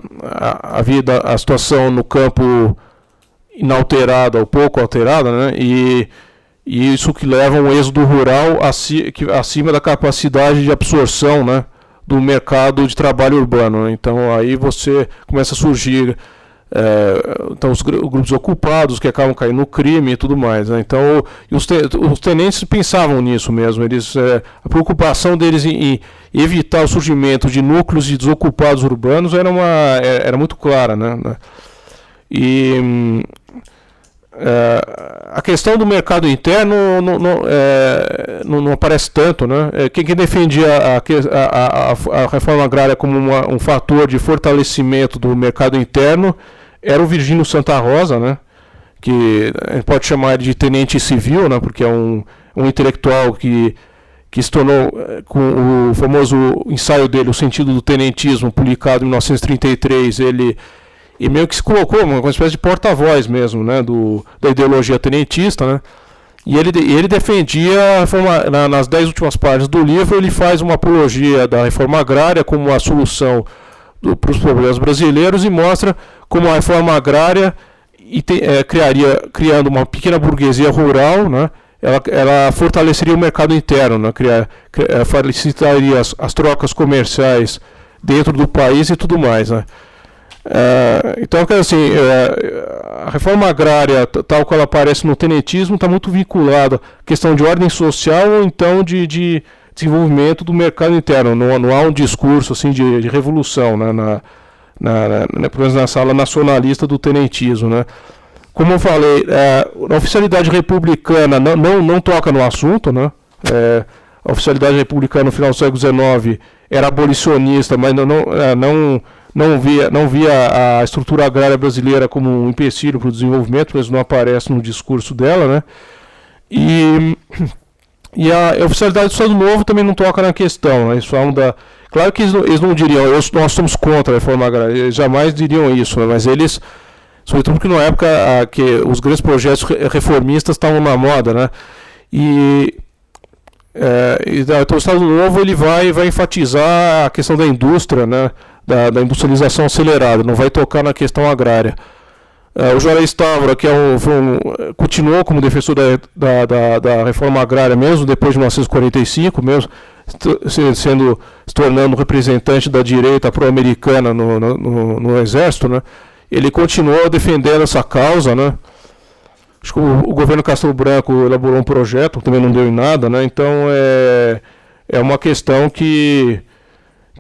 situação no campo inalterada ou pouco alterada, né, e isso que leva a um êxodo rural acima da capacidade de absorção, né, do mercado de trabalho urbano, né? Então aí você começa a surgir então os grupos ocupados que acabam caindo no crime e tudo mais, né? Então os tenentes pensavam nisso mesmo, a preocupação deles em evitar o surgimento de núcleos de desocupados urbanos era muito clara, né? E a questão do mercado interno não aparece tanto, né? Quem defendia a reforma agrária como um fator de fortalecimento do mercado interno era o Virgínio Santa Rosa, né? Que a gente pode chamar de tenente civil, né? Porque é um intelectual que se tornou, com o famoso ensaio dele, O Sentido do Tenentismo, publicado em 1933, e meio que se colocou uma espécie de porta-voz mesmo, né, da ideologia tenentista, né, e ele defendia a reforma, nas 10 últimas páginas do livro, ele faz uma apologia da reforma agrária como a solução para os problemas brasileiros e mostra como a reforma agrária criando uma pequena burguesia rural, né, ela fortaleceria o mercado interno, né, facilitaria as trocas comerciais dentro do país e tudo mais, né. Então, assim, a reforma agrária, tal como ela aparece no tenentismo, está muito vinculada à questão de ordem social ou então de desenvolvimento do mercado interno. Não há um discurso assim, de revolução, né, pelo menos na sala nacionalista do tenentismo, né. Como eu falei, a oficialidade republicana não toca no assunto, né. A oficialidade republicana no final do século XIX era abolicionista, mas não via a estrutura agrária brasileira como um empecilho para o desenvolvimento, mas não aparece no discurso dela, né? E a oficialidade do Estado Novo também não toca na questão, né? Eles falam claro que eles não diriam, nós somos contra a reforma agrária, eles jamais diriam isso, né? Mas eles, sobretudo porque na época que os grandes projetos reformistas estavam na moda, né? Então o Estado Novo ele vai enfatizar a questão da indústria, né? Da industrialização acelerada, não vai tocar na questão agrária. O Juarez Távora, que continuou como defensor da reforma agrária mesmo, depois de 1945, mesmo, se tornando representante da direita pró-americana no Exército, né? Ele continuou defendendo essa causa, né? Acho que o governo Castelo Branco elaborou um projeto, também não deu em nada, né? Então é uma questão que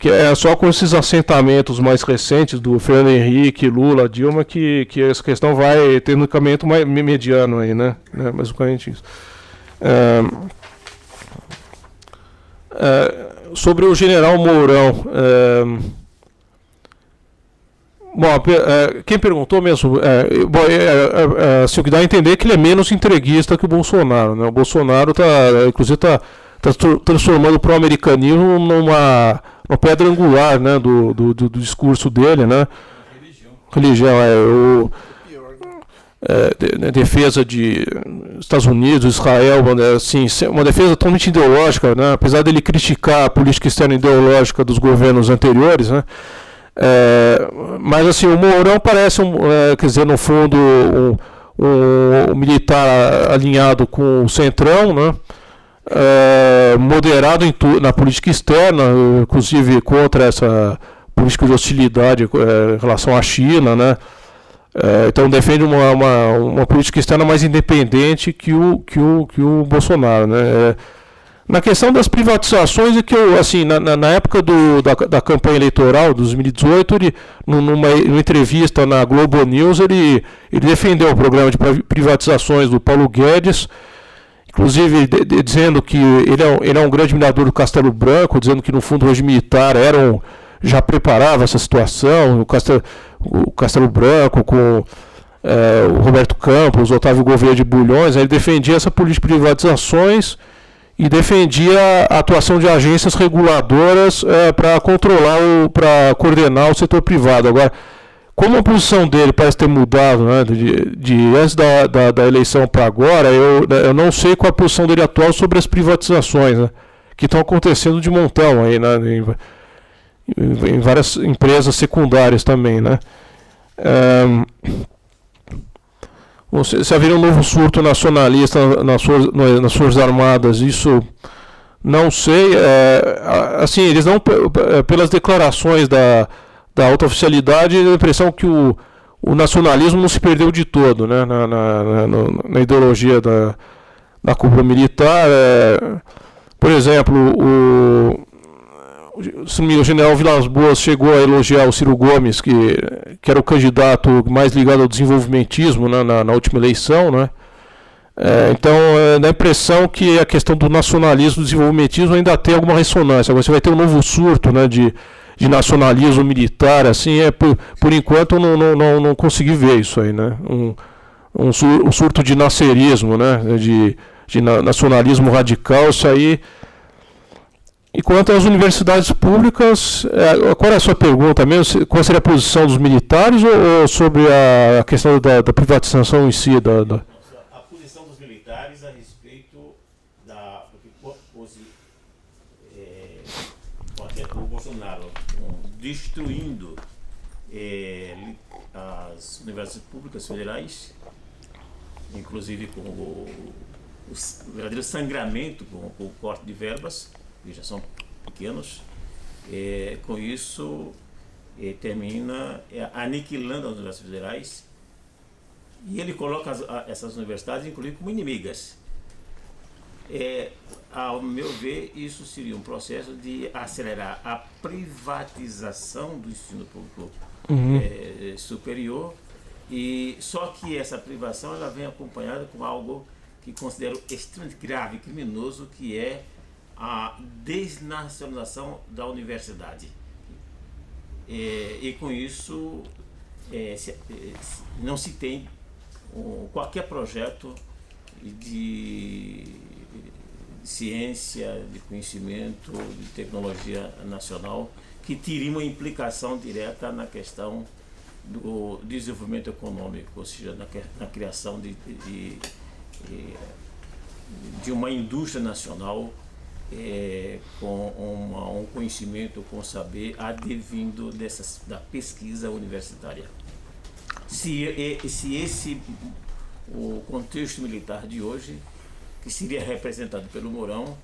é só com esses assentamentos mais recentes do Fernando Henrique, Lula, Dilma, que essa questão vai ter um caminho mais mediano aí, né? Basicamente isso. Sobre o general Mourão, quem perguntou mesmo, assim, o que dá a entender é que ele é menos entreguista que o Bolsonaro, né? O Bolsonaro inclusive está transformando o pró-americanismo numa pedra angular, né, do discurso dele, né? Religião, defesa de Estados Unidos, Israel, assim, uma defesa totalmente ideológica, né? Apesar dele criticar a política externa ideológica dos governos anteriores, né? Mas assim, o Mourão parece, quer dizer, no fundo, um militar alinhado com o Centrão, né? Moderado na política externa, inclusive contra essa política de hostilidade em relação à China, né? Então defende uma política externa mais independente que o Bolsonaro, né? Na questão das privatizações, é que eu, assim, na época da campanha eleitoral, de 2018, numa entrevista na Globo News, ele defendeu o programa de privatizações do Paulo Guedes, inclusive dizendo que ele é um grande admirador do Castelo Branco, dizendo que no fundo o regime militar já preparava essa situação, o Castelo Branco com o Roberto Campos, Otávio Gouveia de Bulhões. Ele defendia essa política de privatizações e defendia a atuação de agências reguladoras para controlar, para coordenar o setor privado. Agora, como a posição dele parece ter mudado, né, antes da eleição para agora, eu não sei qual a posição dele atual sobre as privatizações, né, que estão acontecendo de montão aí, né, em várias empresas secundárias também, né. Se haveria um novo surto nacionalista nas Forças Armadas, isso não sei. Assim, eles não, pelas declarações da alta oficialidade, a impressão que o nacionalismo não se perdeu de todo, né, na ideologia da cúpula militar. Por exemplo, o general Vilas Boas chegou a elogiar o Ciro Gomes, que era o candidato mais ligado ao desenvolvimentismo, né, na última eleição, né? Então, dá a impressão que a questão do nacionalismo e do desenvolvimentismo ainda tem alguma ressonância. Agora, você vai ter um novo surto, né, de nacionalismo militar, assim, por enquanto eu não consegui ver isso aí, né? Um surto de nascerismo, né, de nacionalismo radical, isso aí. E quanto às universidades públicas, qual é a sua pergunta mesmo? Qual seria a posição dos militares ou sobre a questão da privatização em si? A posição dos militares a respeito do que pôs o Bolsonaro destruindo as universidades públicas federais, inclusive com o verdadeiro sangramento com o corte de verbas, que já são pequenos. Com isso termina aniquilando as universidades federais, e ele coloca essas universidades, inclusive, como inimigas. Ao meu ver, isso seria um processo de acelerar a privatização do ensino público superior, e só que essa privação ela vem acompanhada com algo que considero extremamente grave e criminoso, que é a desnacionalização da universidade. E com isso não se tem qualquer projeto de ciência, de conhecimento, de tecnologia nacional que teria uma implicação direta na questão do desenvolvimento econômico, ou seja, na criação de uma indústria nacional com um conhecimento, com saber advindo da pesquisa universitária. Se esse o contexto militar de hoje, que seria representado pelo Mourão,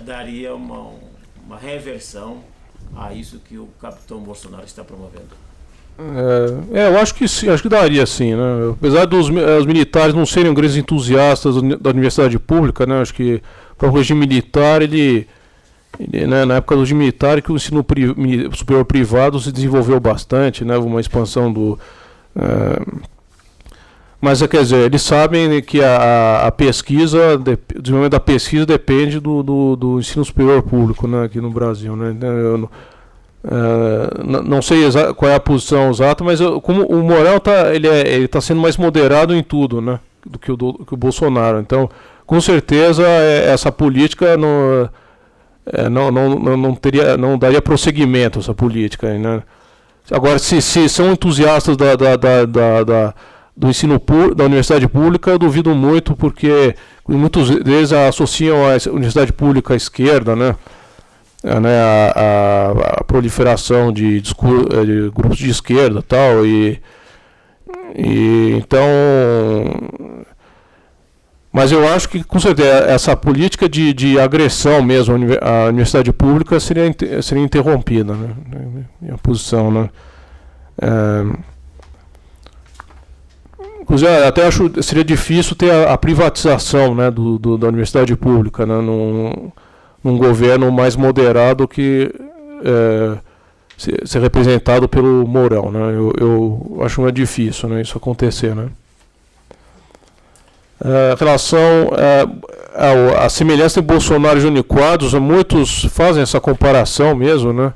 daria uma reversão a isso que o capitão Bolsonaro está promovendo. Eu acho que sim, acho que daria sim, né? Apesar dos os militares não serem grandes entusiastas da universidade pública, né? Acho que para o regime militar, né, na época do regime militar, que o ensino superior privado se desenvolveu bastante, né? Uma expansão do... Mas, quer dizer, eles sabem que a pesquisa, o desenvolvimento da pesquisa depende do ensino superior público, né, aqui no Brasil, né? Não sei qual é a posição exata, mas como o Mourão ele tá sendo mais moderado em tudo, né, do que o Bolsonaro. Então, com certeza, essa política não daria prosseguimento a essa política, né? Agora, se são entusiastas do ensino da universidade pública, eu duvido muito, porque muitos deles associam a universidade pública à esquerda, né? A proliferação de grupos de esquerda tal, e então, mas eu acho que com certeza essa política de agressão mesmo à universidade pública seria interrompida, né? Minha posição, né? Inclusive, até acho que seria difícil ter a privatização, né, da universidade pública, né, num governo mais moderado que ser representado pelo Mourão, né? Eu acho mais difícil, né, isso acontecer, né? Em relação à semelhança de Bolsonaro e Jânio Quadros, muitos fazem essa comparação mesmo, né?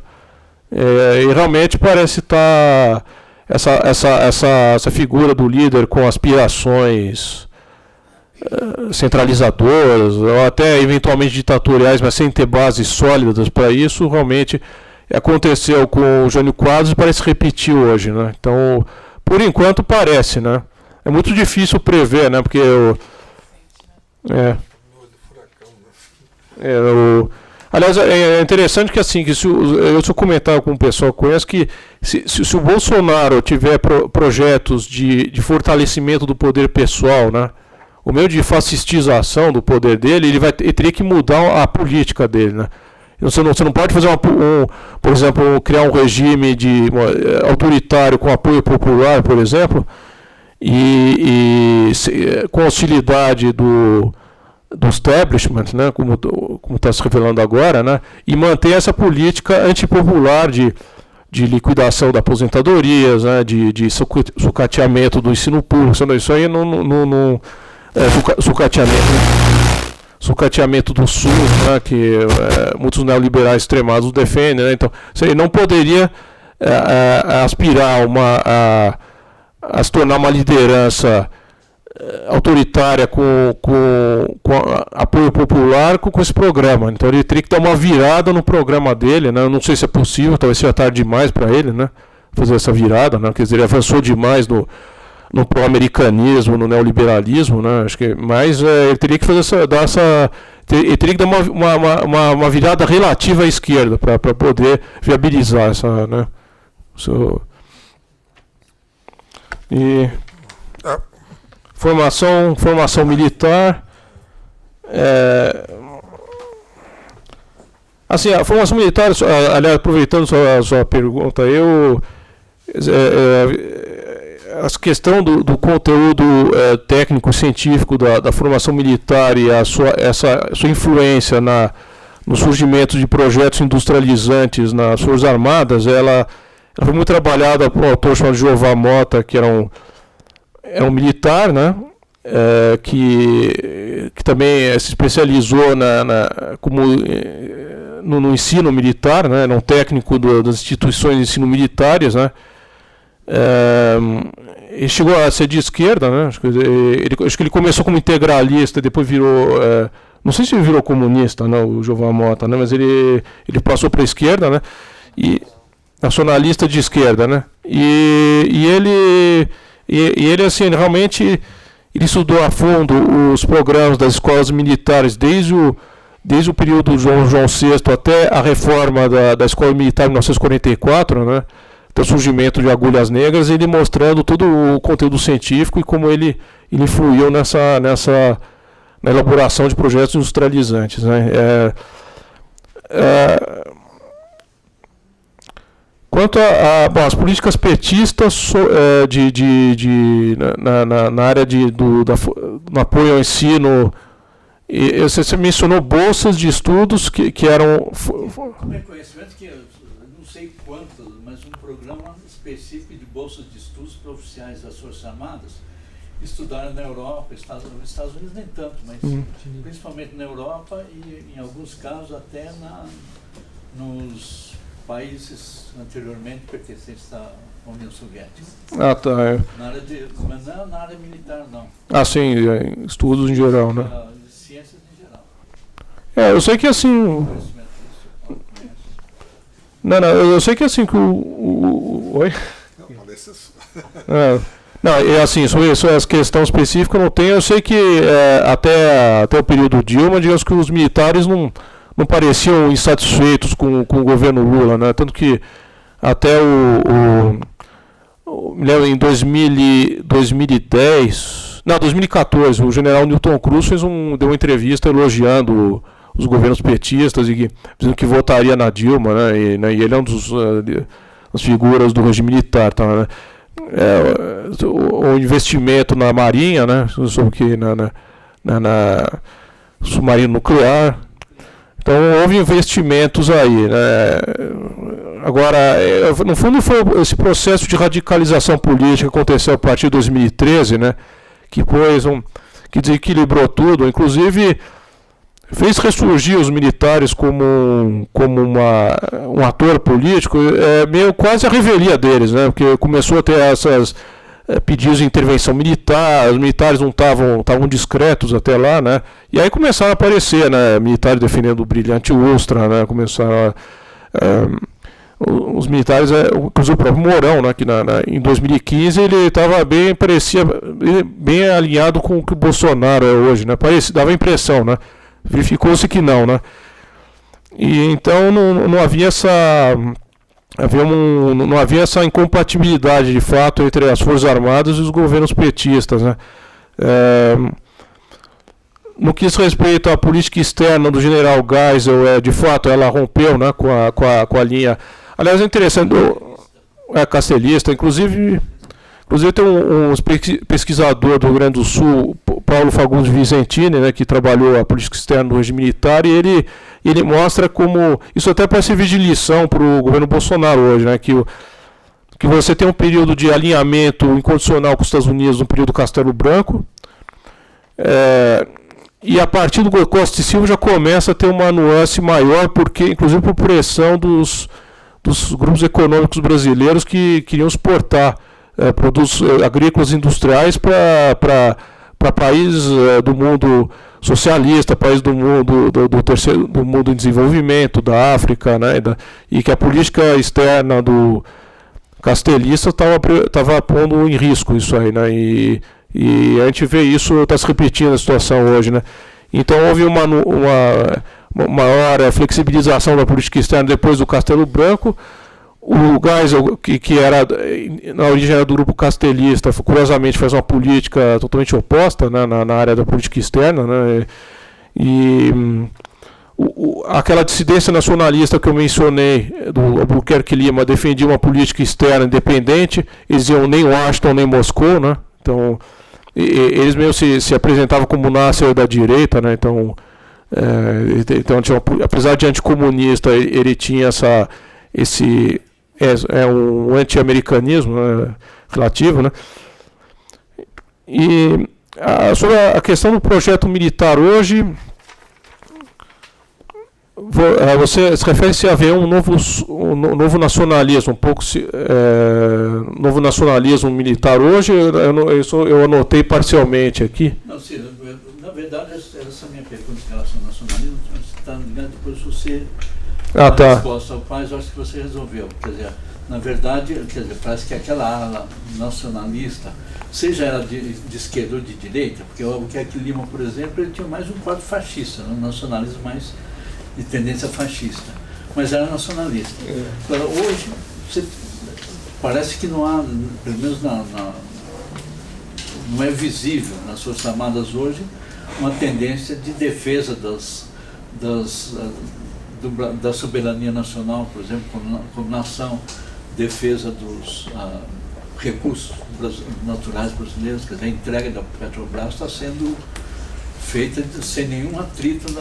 E realmente parece estar essa figura do líder com aspirações centralizadoras, ou até eventualmente ditatoriais, mas sem ter bases sólidas para isso, realmente aconteceu com o Jânio Quadros e parece repetir hoje, né? Então, por enquanto parece, né? É muito difícil prever, né? Porque aliás, é interessante que assim, que se eu comentar com o pessoal que conhece, que se o Bolsonaro tiver projetos de fortalecimento do poder pessoal, né? O meio de fascistização do poder dele, ele teria que mudar a política dele, né? Você não pode fazer por exemplo, criar um regime autoritário com apoio popular, por exemplo, e com hostilidade do establishment, né, como está se revelando agora, né, e manter essa política antipopular de liquidação da aposentadorias, né, de sucateamento do ensino público. Isso aí sucateamento do SUS, né, que muitos neoliberais extremados defendem, né? Então, você não poderia aspirar a se tornar uma liderança autoritária com apoio popular com esse programa. Então ele teria que dar uma virada no programa dele, né? Eu não sei se é possível, talvez seja tarde demais para ele, né, fazer essa virada, né? Quer dizer, ele avançou demais no pró-americanismo, no neoliberalismo, né? Acho que, mas ele teria que ele teria que dar uma virada relativa à esquerda para poder viabilizar essa, né? E formação militar. Assim, a formação militar, aliás, aproveitando a sua pergunta, a questão do conteúdo técnico científico da formação militar e essa sua influência no surgimento de projetos industrializantes nas Forças Armadas, ela foi muito trabalhada por um autor chamado Jeová Mota, que era um militar, né, que também se especializou no ensino militar, né, era um técnico das instituições de ensino militares, né. Ele chegou a ser de esquerda, né? Acho que ele começou como integralista, depois virou, não sei se ele virou comunista, não, o Jeová Mota, né? Mas ele passou para a esquerda, né? E nacionalista de esquerda, né? E ele assim, realmente ele estudou a fundo os programas das escolas militares desde o período do João VI até a reforma da escola militar em 1944, né? O surgimento de Agulhas Negras, ele mostrando todo o conteúdo científico e como ele influiu na elaboração de projetos industrializantes, né? Quanto às políticas petistas na área do apoio ao ensino, você mencionou bolsas de estudos que eram... Meu conhecimento que não sei quantos, mas um programa específico de bolsas de estudos para oficiais das Forças Armadas estudaram na Europa, nos Estados Unidos nem tanto, mas principalmente na Europa e em alguns casos até nos países anteriormente pertencentes à União Soviética. Ah, tá. Mas não na área militar, não. Ah, sim, estudos em geral, né? Ciências em geral. Eu sei que assim... Não, eu sei que assim que Oi? Não, assim, sobre essa questão específica não tem. Eu sei que até o período Dilma, digamos que os militares não pareciam insatisfeitos com o governo Lula, né? Tanto que até em 2014, o general Newton Cruz deu uma entrevista elogiando os governos petistas e dizendo que votaria na Dilma, né? E ele é um as figuras do regime militar. Tá, né? O investimento na Marinha, né? Sobre que na submarino nuclear. Então houve investimentos aí, né? Agora, no fundo, foi esse processo de radicalização política que aconteceu a partir de 2013, né? Que desequilibrou tudo, inclusive fez ressurgir os militares como um ator político, meio quase a revelia deles, né? Porque começou a ter essas pedidos de intervenção militar, os militares não estavam discretos até lá, né? E aí começaram a aparecer, né? Militares defendendo o brilhante Ustra, né? Começaram os militares, inclusive o próprio Mourão, né? Que em 2015 ele parecia bem alinhado com o que o Bolsonaro é hoje, né? Dava a impressão, né? Verificou-se que não, né? E então não havia essa incompatibilidade de fato entre as Forças Armadas e os governos petistas, né? No que diz respeito à política externa do general Geisel, de fato ela rompeu, né, com a linha. Aliás, é interessante, castelhista, inclusive tem um pesquisador do Rio Grande do Sul, Paulo Fagundes Vicentini, né, que trabalhou a política externa do regime militar, e ele mostra como isso até pode servir de lição para o governo Bolsonaro hoje, né, que você tem um período de alinhamento incondicional com os Estados Unidos no período Castelo Branco, e a partir do Costa e Silva já começa a ter uma nuance maior, porque inclusive por pressão dos grupos econômicos brasileiros que queriam exportar produtos agrícolas e industriais para países do mundo socialista, países do mundo do mundo em desenvolvimento, da África, né, e que a política externa do castelhista estava pondo em risco isso aí, né, e a gente vê isso, está se repetindo a situação hoje, né. Então houve uma maior flexibilização da política externa depois do Castelo Branco. O Geisel, que era na origem era do grupo castelhista, curiosamente faz uma política totalmente oposta, né, na área da política externa, né, e aquela dissidência nacionalista que eu mencionei, do Albuquerque Lima, defendia uma política externa independente, eles diziam nem Washington nem Moscou, né, então eles meio se apresentavam como Nasser da direita, né, então apesar de anticomunista, ele tinha esse um anti-americanismo, né, relativo, né? E sobre a questão do projeto militar hoje, você se refere-se a haver um novo nacionalismo, novo nacionalismo militar hoje. Eu anotei parcialmente aqui. Não, sim, na verdade, essa minha pergunta em relação ao nacionalismo está ligada depois você. Tá. Resposta, mas acho que você resolveu. Quer dizer, na verdade, parece que aquela ala nacionalista, seja ela de esquerda ou de direita, porque o Albuquerque Lima, por exemplo, ele tinha mais um quadro fascista, um nacionalismo mais de tendência fascista, mas era nacionalista. Agora, hoje, parece que não há, pelo menos não é visível nas Forças Armadas hoje, uma tendência de defesa da soberania nacional, por exemplo, como nação, defesa dos recursos naturais brasileiros, quer dizer, a entrega da Petrobras está sendo feita sem nenhum atrito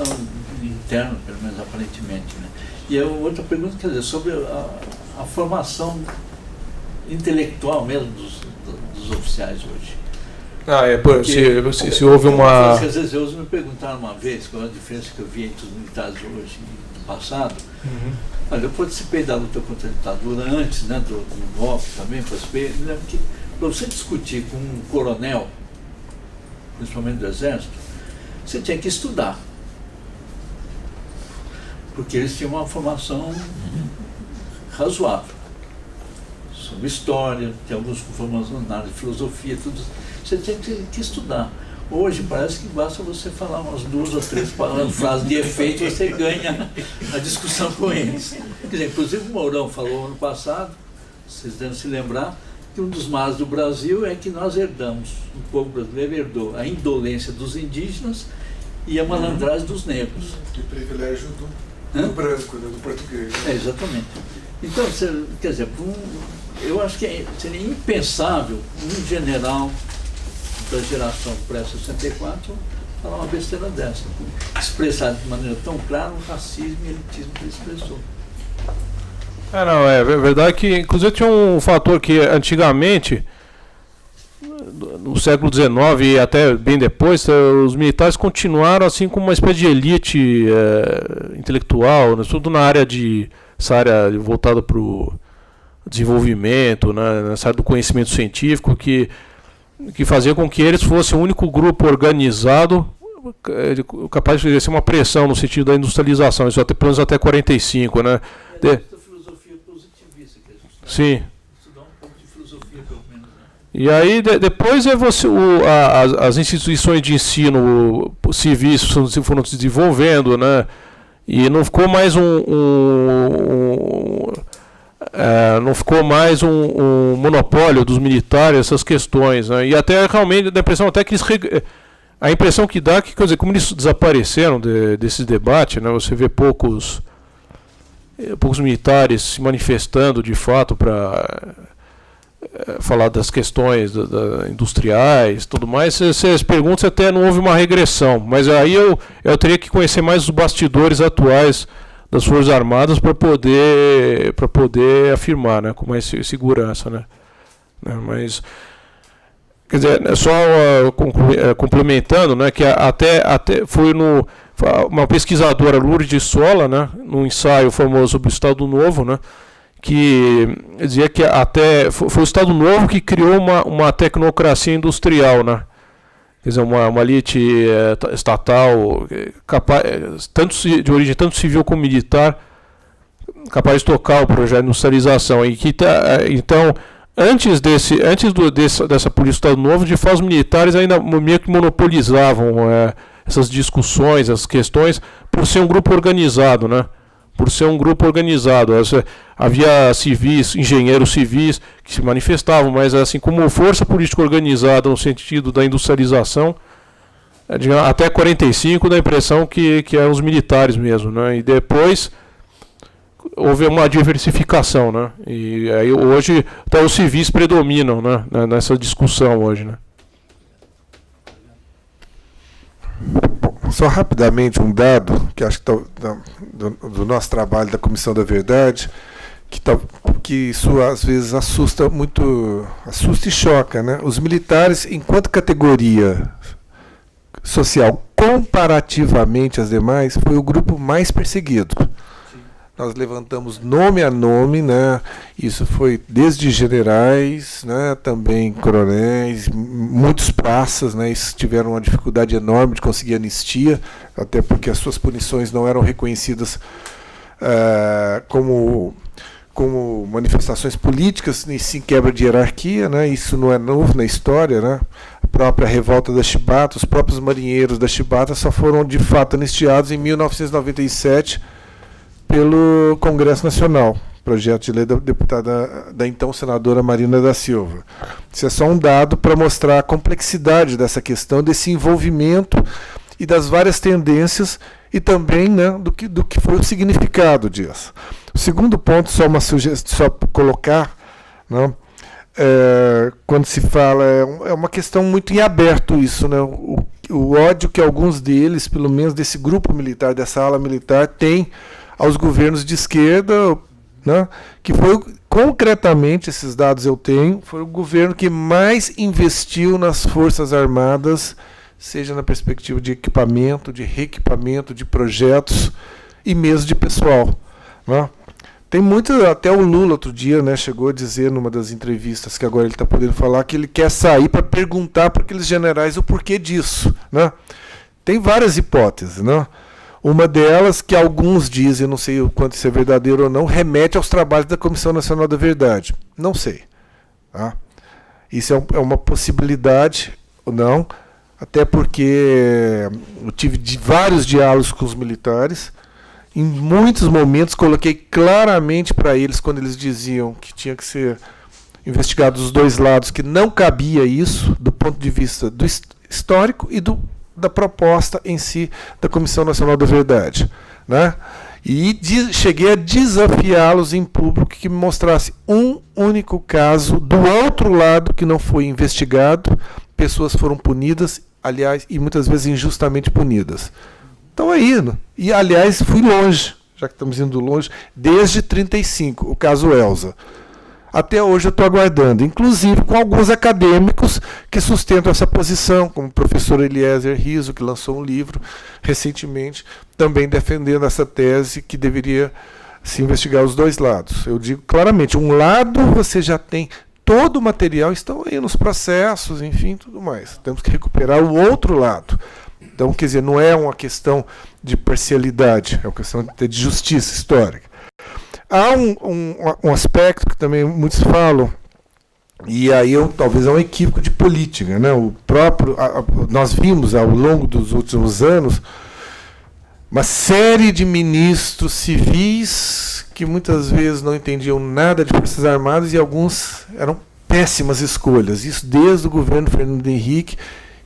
interno, pelo menos aparentemente, né? E a outra pergunta, quer dizer, sobre a formação intelectual mesmo dos oficiais hoje. Se houve uma... Às vezes eu me perguntaram uma vez qual é a diferença que eu vi entre os militares hoje e do passado. Olha, eu participei da luta contra a ditadura antes, né, do golpe também, participei. Me lembro que para você discutir com um coronel, principalmente do Exército, você tinha que estudar. Porque eles tinham uma formação razoável sobre história, tem alguns formações na área de filosofia, tudo. Você tinha que estudar. Hoje parece que basta você falar umas 2 ou 3 frases de efeito e você ganha a discussão com eles. Quer dizer, inclusive o Mourão falou ano passado, vocês devem se lembrar, que um dos males do Brasil é que nós herdamos, o povo brasileiro herdou a indolência dos indígenas e a malandragem dos negros. Que privilégio Do branco, do português. Exatamente. Então, quer dizer, eu acho que seria impensável um general da geração pré-64 falar uma besteira dessa, expressar de maneira tão clara o racismo e elitismo que ele expressou. Não, é verdade que, inclusive, tinha um fator que antigamente, no século XIX e até bem depois, os militares continuaram assim como uma espécie de elite intelectual, né, tudo na área essa área voltada para o desenvolvimento, né, nessa área do conhecimento científico, que fazia com que eles fossem o único grupo organizado capaz de exercer uma pressão no sentido da industrialização, isso pelo menos até 45, né? Filosofia positivista que eles sim. Estudar um pouco de filosofia, pelo menos. Né? E aí depois as instituições de ensino civis foram se desenvolvendo, né? E não ficou mais não ficou mais um monopólio dos militares essas questões, né? E até realmente dá a impressão até que a impressão que dá que, quer dizer, como eles desapareceram desses debates, né? Você vê poucos militares se manifestando de fato para falar das questões industriais, tudo mais. Essas perguntas até não houve uma regressão, mas aí eu teria que conhecer mais os bastidores atuais das Forças Armadas para poder afirmar, né, com mais segurança, né? Mas, quer dizer, só complementando, né, que até foi uma pesquisadora, Lourdes Sola, né, num ensaio famoso sobre o Estado Novo, né, que dizia que até foi o Estado Novo que criou uma tecnocracia industrial, né? Quer dizer, uma elite estatal capaz, de origem tanto civil como militar, capaz de tocar o projeto de industrialização. E que então, antes dessa política do Estado Novo, de fato, os militares ainda meio que monopolizavam essas discussões, essas questões, por ser um grupo organizado, né? Havia civis, engenheiros civis que se manifestavam, mas assim como força política organizada no sentido da industrialização, até 45 dá a impressão que eram os militares mesmo, né? E depois houve uma diversificação, né? E aí hoje até os civis predominam, né, nessa discussão hoje, né? Só rapidamente um dado que acho que do nosso trabalho da Comissão da Verdade, que isso às vezes assusta e choca, né? Os militares, enquanto categoria social comparativamente às demais, foi o grupo mais perseguido. Nós levantamos nome a nome, né? Isso foi desde generais, né? Também coronéis, muitos praças, né? Eles tiveram uma dificuldade enorme de conseguir anistia, até porque as suas punições não eram reconhecidas como manifestações políticas, nem sim quebra de hierarquia, né? Isso não é novo na história, né? A própria revolta da Chibata, os próprios marinheiros da Chibata só foram de fato anistiados em 1997 pelo Congresso Nacional, projeto de lei da deputada, da então senadora Marina da Silva. Isso é só um dado para mostrar a complexidade dessa questão, desse envolvimento e das várias tendências e também, né, do que foi o significado disso. O segundo ponto, só colocar, né, quando se fala, é uma questão muito em aberto isso, né, o ódio que alguns deles, pelo menos desse grupo militar, dessa ala militar, tem aos governos de esquerda, né, que foi concretamente, esses dados eu tenho, foi o governo que mais investiu nas Forças Armadas, seja na perspectiva de equipamento, de reequipamento, de projetos e mesmo de pessoal, né? Tem muito, até o Lula outro dia, né, chegou a dizer numa das entrevistas que agora ele está podendo falar que ele quer sair para perguntar para aqueles generais o porquê disso, né? Tem várias hipóteses, né? Uma delas, que alguns dizem, não sei o quanto isso é verdadeiro ou não, remete aos trabalhos da Comissão Nacional da Verdade. Não sei. Tá? Isso é uma possibilidade ou não, até porque eu tive vários diálogos com os militares. Em muitos momentos coloquei claramente para eles, quando eles diziam que tinha que ser investigado os dois lados, que não cabia isso do ponto de vista do histórico e da proposta em si da Comissão Nacional da Verdade, né? E cheguei a desafiá-los em público que me mostrasse um único caso do outro lado que não foi investigado, pessoas foram punidas, aliás, e muitas vezes injustamente punidas. Então é isso. E, aliás, fui longe, já que estamos indo longe, desde 1935, o caso Elza. Até hoje eu estou aguardando, inclusive com alguns acadêmicos que sustentam essa posição, como o professor Eliezer Riso, que lançou um livro recentemente, também defendendo essa tese que deveria se investigar os dois lados. Eu digo claramente, um lado você já tem todo o material, estão aí nos processos, enfim, tudo mais. Temos que recuperar o outro lado. Então, quer dizer, não é uma questão de parcialidade, é uma questão de justiça histórica. Há um aspecto que também muitos falam, e aí talvez é um equívoco de política, né? Nós vimos ao longo dos últimos anos uma série de ministros civis que muitas vezes não entendiam nada de Forças Armadas e alguns eram péssimas escolhas. Isso desde o governo Fernando Henrique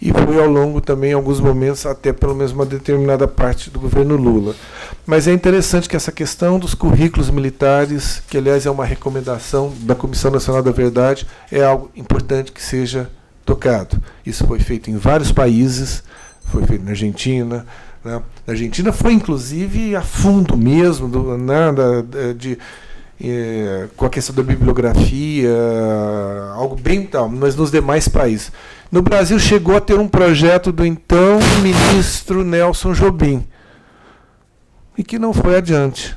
e foi ao longo também, em alguns momentos, até pelo menos uma determinada parte do governo Lula. Mas é interessante que essa questão dos currículos militares, que aliás é uma recomendação da Comissão Nacional da Verdade, é algo importante que seja tocado. Isso foi feito em vários países, foi feito na Argentina. Né? Na Argentina foi inclusive a fundo mesmo, com a questão da bibliografia, algo bem tal, mas nos demais países. No Brasil chegou a ter um projeto do então ministro Nelson Jobim, e que não foi adiante.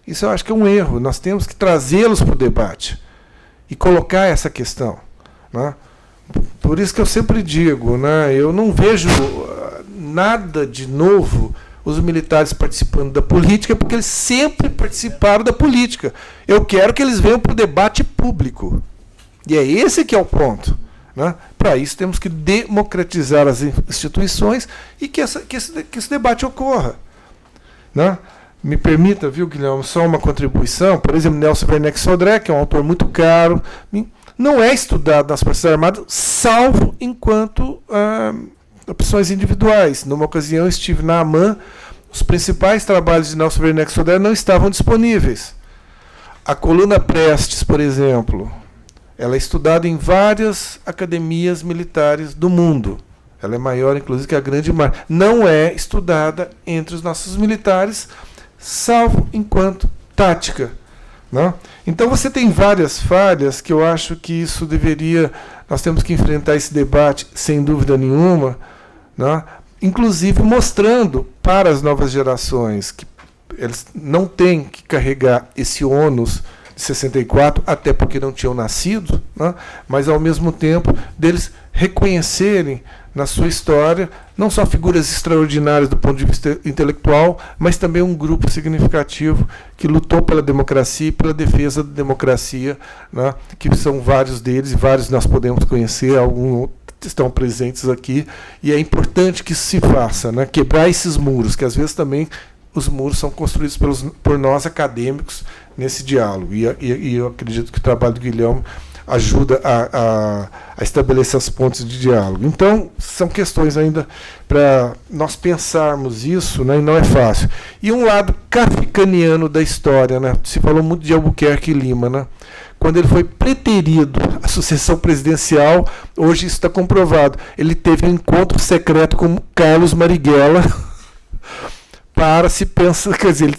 Isso eu acho que é um erro. Nós temos que trazê-los para o debate e colocar essa questão. Né? Por isso que eu sempre digo, né, eu não vejo nada de novo os militares participando da política, porque eles sempre participaram da política. Eu quero que eles venham para o debate público. E é esse que é o ponto. Né? Para isso temos que democratizar as instituições e que esse debate ocorra. Né? Me permita, viu, Guilherme, só uma contribuição. Por exemplo, Nelson Werneck Sodré, que é um autor muito caro, não é estudado nas Forças Armadas, salvo enquanto opções individuais. Numa ocasião eu estive na AMAN, os principais trabalhos de Nelson Werneck Sodré não estavam disponíveis. A coluna Prestes, por exemplo, ela é estudada em várias academias militares do mundo. Ela é maior, inclusive, que a Grande Mar. Não é estudada entre os nossos militares, salvo enquanto tática. Né? Então você tem várias falhas que eu acho que isso deveria... Nós temos que enfrentar esse debate, sem dúvida nenhuma, né? Inclusive mostrando para as novas gerações que eles não têm que carregar esse ônus de 64, até porque não tinham nascido, né? Mas ao mesmo tempo deles reconhecerem na sua história não só figuras extraordinárias do ponto de vista intelectual, mas também um grupo significativo que lutou pela democracia e pela defesa da democracia, né? Que são vários deles, e vários nós podemos conhecer, alguns estão presentes aqui, e é importante que isso se faça, né? Quebrar esses muros, que às vezes também os muros são construídos por nós acadêmicos nesse diálogo. E eu acredito que o trabalho do Guilherme ajuda a estabelecer as pontes de diálogo. Então, são questões ainda para nós pensarmos isso, né, e não é fácil. E um lado kafkaniano da história, né? Se falou muito de Albuquerque Lima, né? Quando ele foi preterido à sucessão presidencial, hoje isso está comprovado. Ele teve um encontro secreto com Carlos Marighella, para se pensar, quer dizer,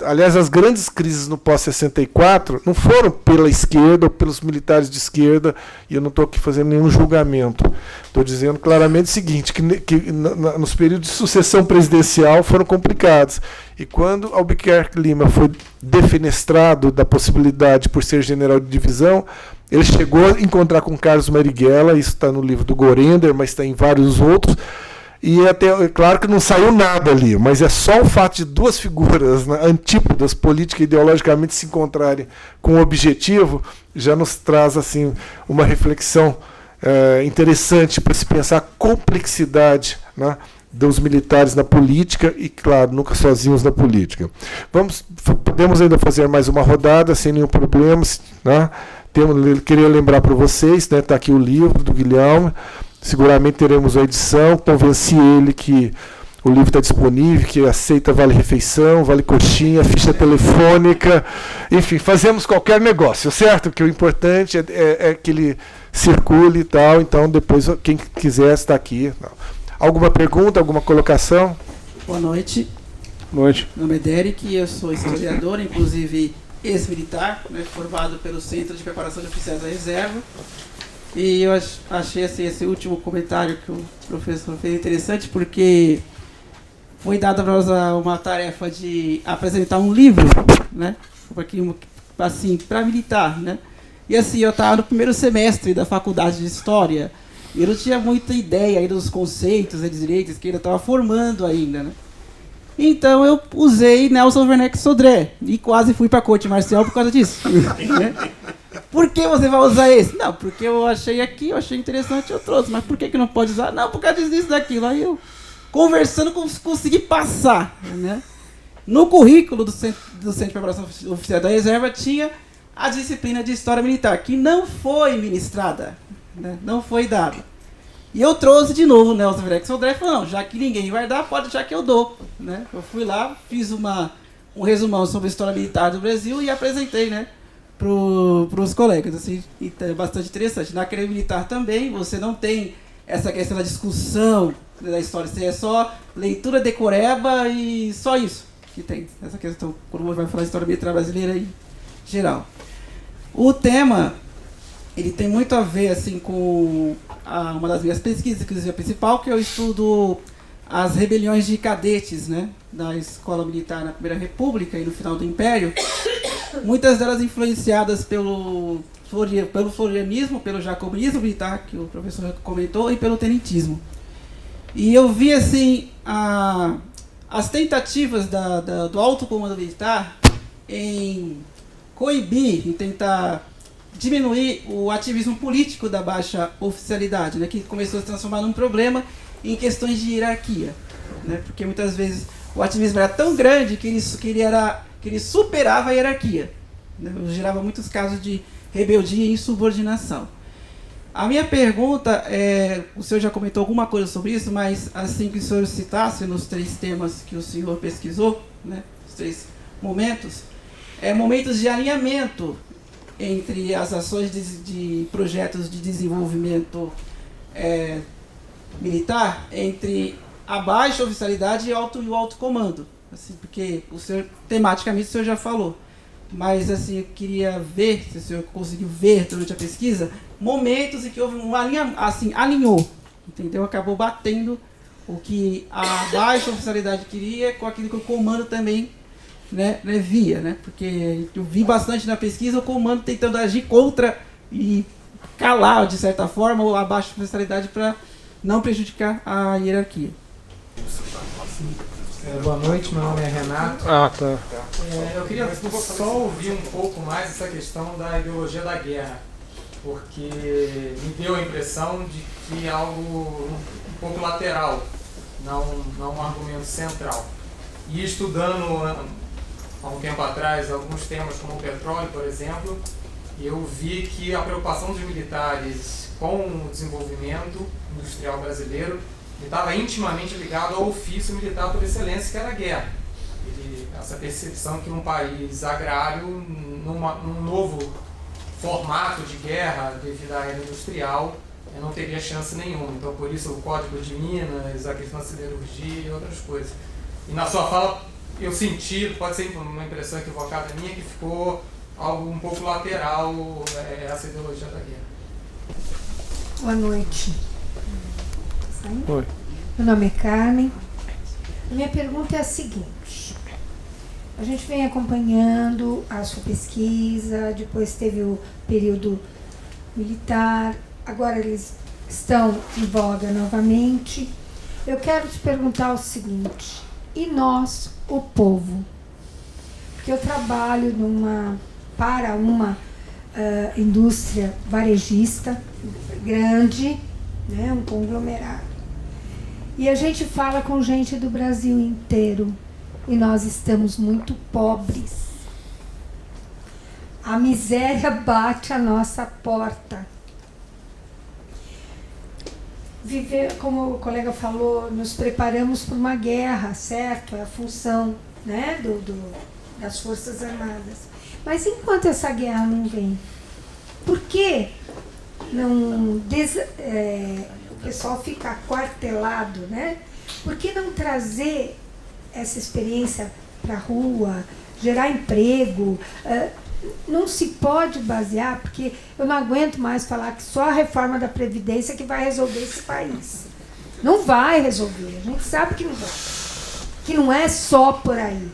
aliás, as grandes crises no pós-64 não foram pela esquerda ou pelos militares de esquerda, e eu não estou aqui fazendo nenhum julgamento. Estou dizendo claramente o seguinte, que nos períodos de sucessão presidencial foram complicados. E quando Albuquerque Lima foi defenestrado da possibilidade por ser general de divisão, ele chegou a encontrar com Carlos Marighella, isso está no livro do Gorender, mas está em vários outros. E até, é claro que não saiu nada ali, mas é só o fato de duas figuras, né, antípodas, política e ideologicamente, se encontrarem com um objetivo, já nos traz assim, uma reflexão interessante para se pensar a complexidade, né, dos militares na política e, claro, nunca sozinhos na política. Podemos ainda fazer mais uma rodada, sem nenhum problema. Né? Queria lembrar para vocês, né, está aqui o livro do Guilherme. Seguramente teremos a edição. Convenci ele que o livro está disponível, que aceita vale-refeição, vale-coxinha, ficha telefônica, enfim, fazemos qualquer negócio, certo? Que o importante é que ele circule e tal, então depois quem quiser está aqui. Alguma pergunta, alguma colocação? Boa noite. Boa noite. Meu nome é Derek, eu sou historiador, inclusive ex-militar, né, formado pelo Centro de Preparação de Oficiais da Reserva. E eu achei assim, esse último comentário que o professor fez interessante, porque foi dada para nós uma tarefa de apresentar um livro, né, assim, para militar, né. E assim, eu estava no primeiro semestre da faculdade de História, e eu não tinha muita ideia ainda dos conceitos e direitos que ainda estava formando ainda, né. Então eu usei Nelson Werneck Sodré e quase fui para a corte marcial por causa disso. Né? Por que você vai usar esse? Não, porque eu achei aqui, eu achei interessante, eu trouxe. Mas por que não pode usar? Não, por causa disso, daquilo. Aí eu, conversando, consegui passar. Né? No currículo do Centro de Preparação Oficial da Reserva tinha a disciplina de História Militar, que não foi ministrada, né? Não foi dada. E eu trouxe de novo o Nelson Werneck Sodré e falei, não, já que ninguém vai dar, pode deixar que eu dou. Né? Eu fui lá, fiz um resumão sobre a história militar do Brasil e apresentei, né, para os colegas. Assim, então é bastante interessante. Na Academia Militar também, você não tem essa questão da discussão da história, você é só leitura decoreba e só isso que tem. Essa questão, quando você vai falar de história militar brasileira em geral. O tema, ele tem muito a ver assim, com uma das minhas pesquisas, inclusive a principal, que eu estudo as rebeliões de cadetes, né, da escola militar na Primeira República e no final do Império, muitas delas influenciadas pelo florianismo, pelo jacobinismo militar, que o professor comentou, e pelo tenentismo. E eu vi assim, as tentativas do alto comando militar em coibir, em tentar diminuir o ativismo político da baixa oficialidade, né, que começou a se transformar num problema em questões de hierarquia, né, porque muitas vezes o ativismo era tão grande que ele superava a hierarquia, né, gerava muitos casos de rebeldia e insubordinação. A minha pergunta o senhor já comentou alguma coisa sobre isso, mas assim que o senhor citasse nos 3 temas que o senhor pesquisou, né, os 3 momentos, momentos de alinhamento entre as ações de projetos de desenvolvimento militar, entre a baixa oficialidade e o alto comando. Assim, porque tematicamente o senhor já falou. Mas assim, eu queria ver, se o senhor conseguiu ver durante a pesquisa, momentos em que houve alinhou, entendeu? Acabou batendo o que a baixa oficialidade queria com aquilo que o comando também via, né? Porque eu vi bastante na pesquisa o comando tentando agir contra e calar, de certa forma, a baixa oficialidade para não prejudicar a hierarquia. Boa noite, meu nome é Renato. Tá. Eu queria só ouvir um pouco mais essa questão da ideologia da guerra, porque me deu a impressão de que é algo um pouco lateral, não um argumento central. E estudando há um tempo atrás alguns temas como o petróleo, por exemplo, eu vi que a preocupação dos militares com o desenvolvimento industrial brasileiro estava intimamente ligado ao ofício militar por excelência, que era a guerra. Essa percepção que num país agrário, num novo formato de guerra devido à era industrial, não teria chance nenhuma. Então, por isso, o Código de Minas, a questão da siderurgia e outras coisas. E na sua fala, eu senti, pode ser uma impressão equivocada minha, que ficou algo um pouco lateral essa ideologia da guerra. Boa noite. Oi. Meu nome é Carmen. A minha pergunta é a seguinte. A gente vem acompanhando a sua pesquisa, depois teve o período militar, agora eles estão em voga novamente. Eu quero te perguntar o seguinte, e nós, o povo? Porque eu trabalho para uma indústria varejista grande, né, um conglomerado. E a gente fala com gente do Brasil inteiro e nós estamos muito pobres. A miséria bate à nossa porta. viver, como o colega falou, nos preparamos para uma guerra, certo? É a função, né, das Forças Armadas. Mas enquanto essa guerra não vem, por que não o pessoal fica aquartelado, né? Por que não trazer essa experiência para a rua, gerar emprego? Não se pode basear, porque eu não aguento mais falar que só a reforma da Previdência que vai resolver esse país. Não vai resolver, a gente sabe que não vai. Que não é só por aí.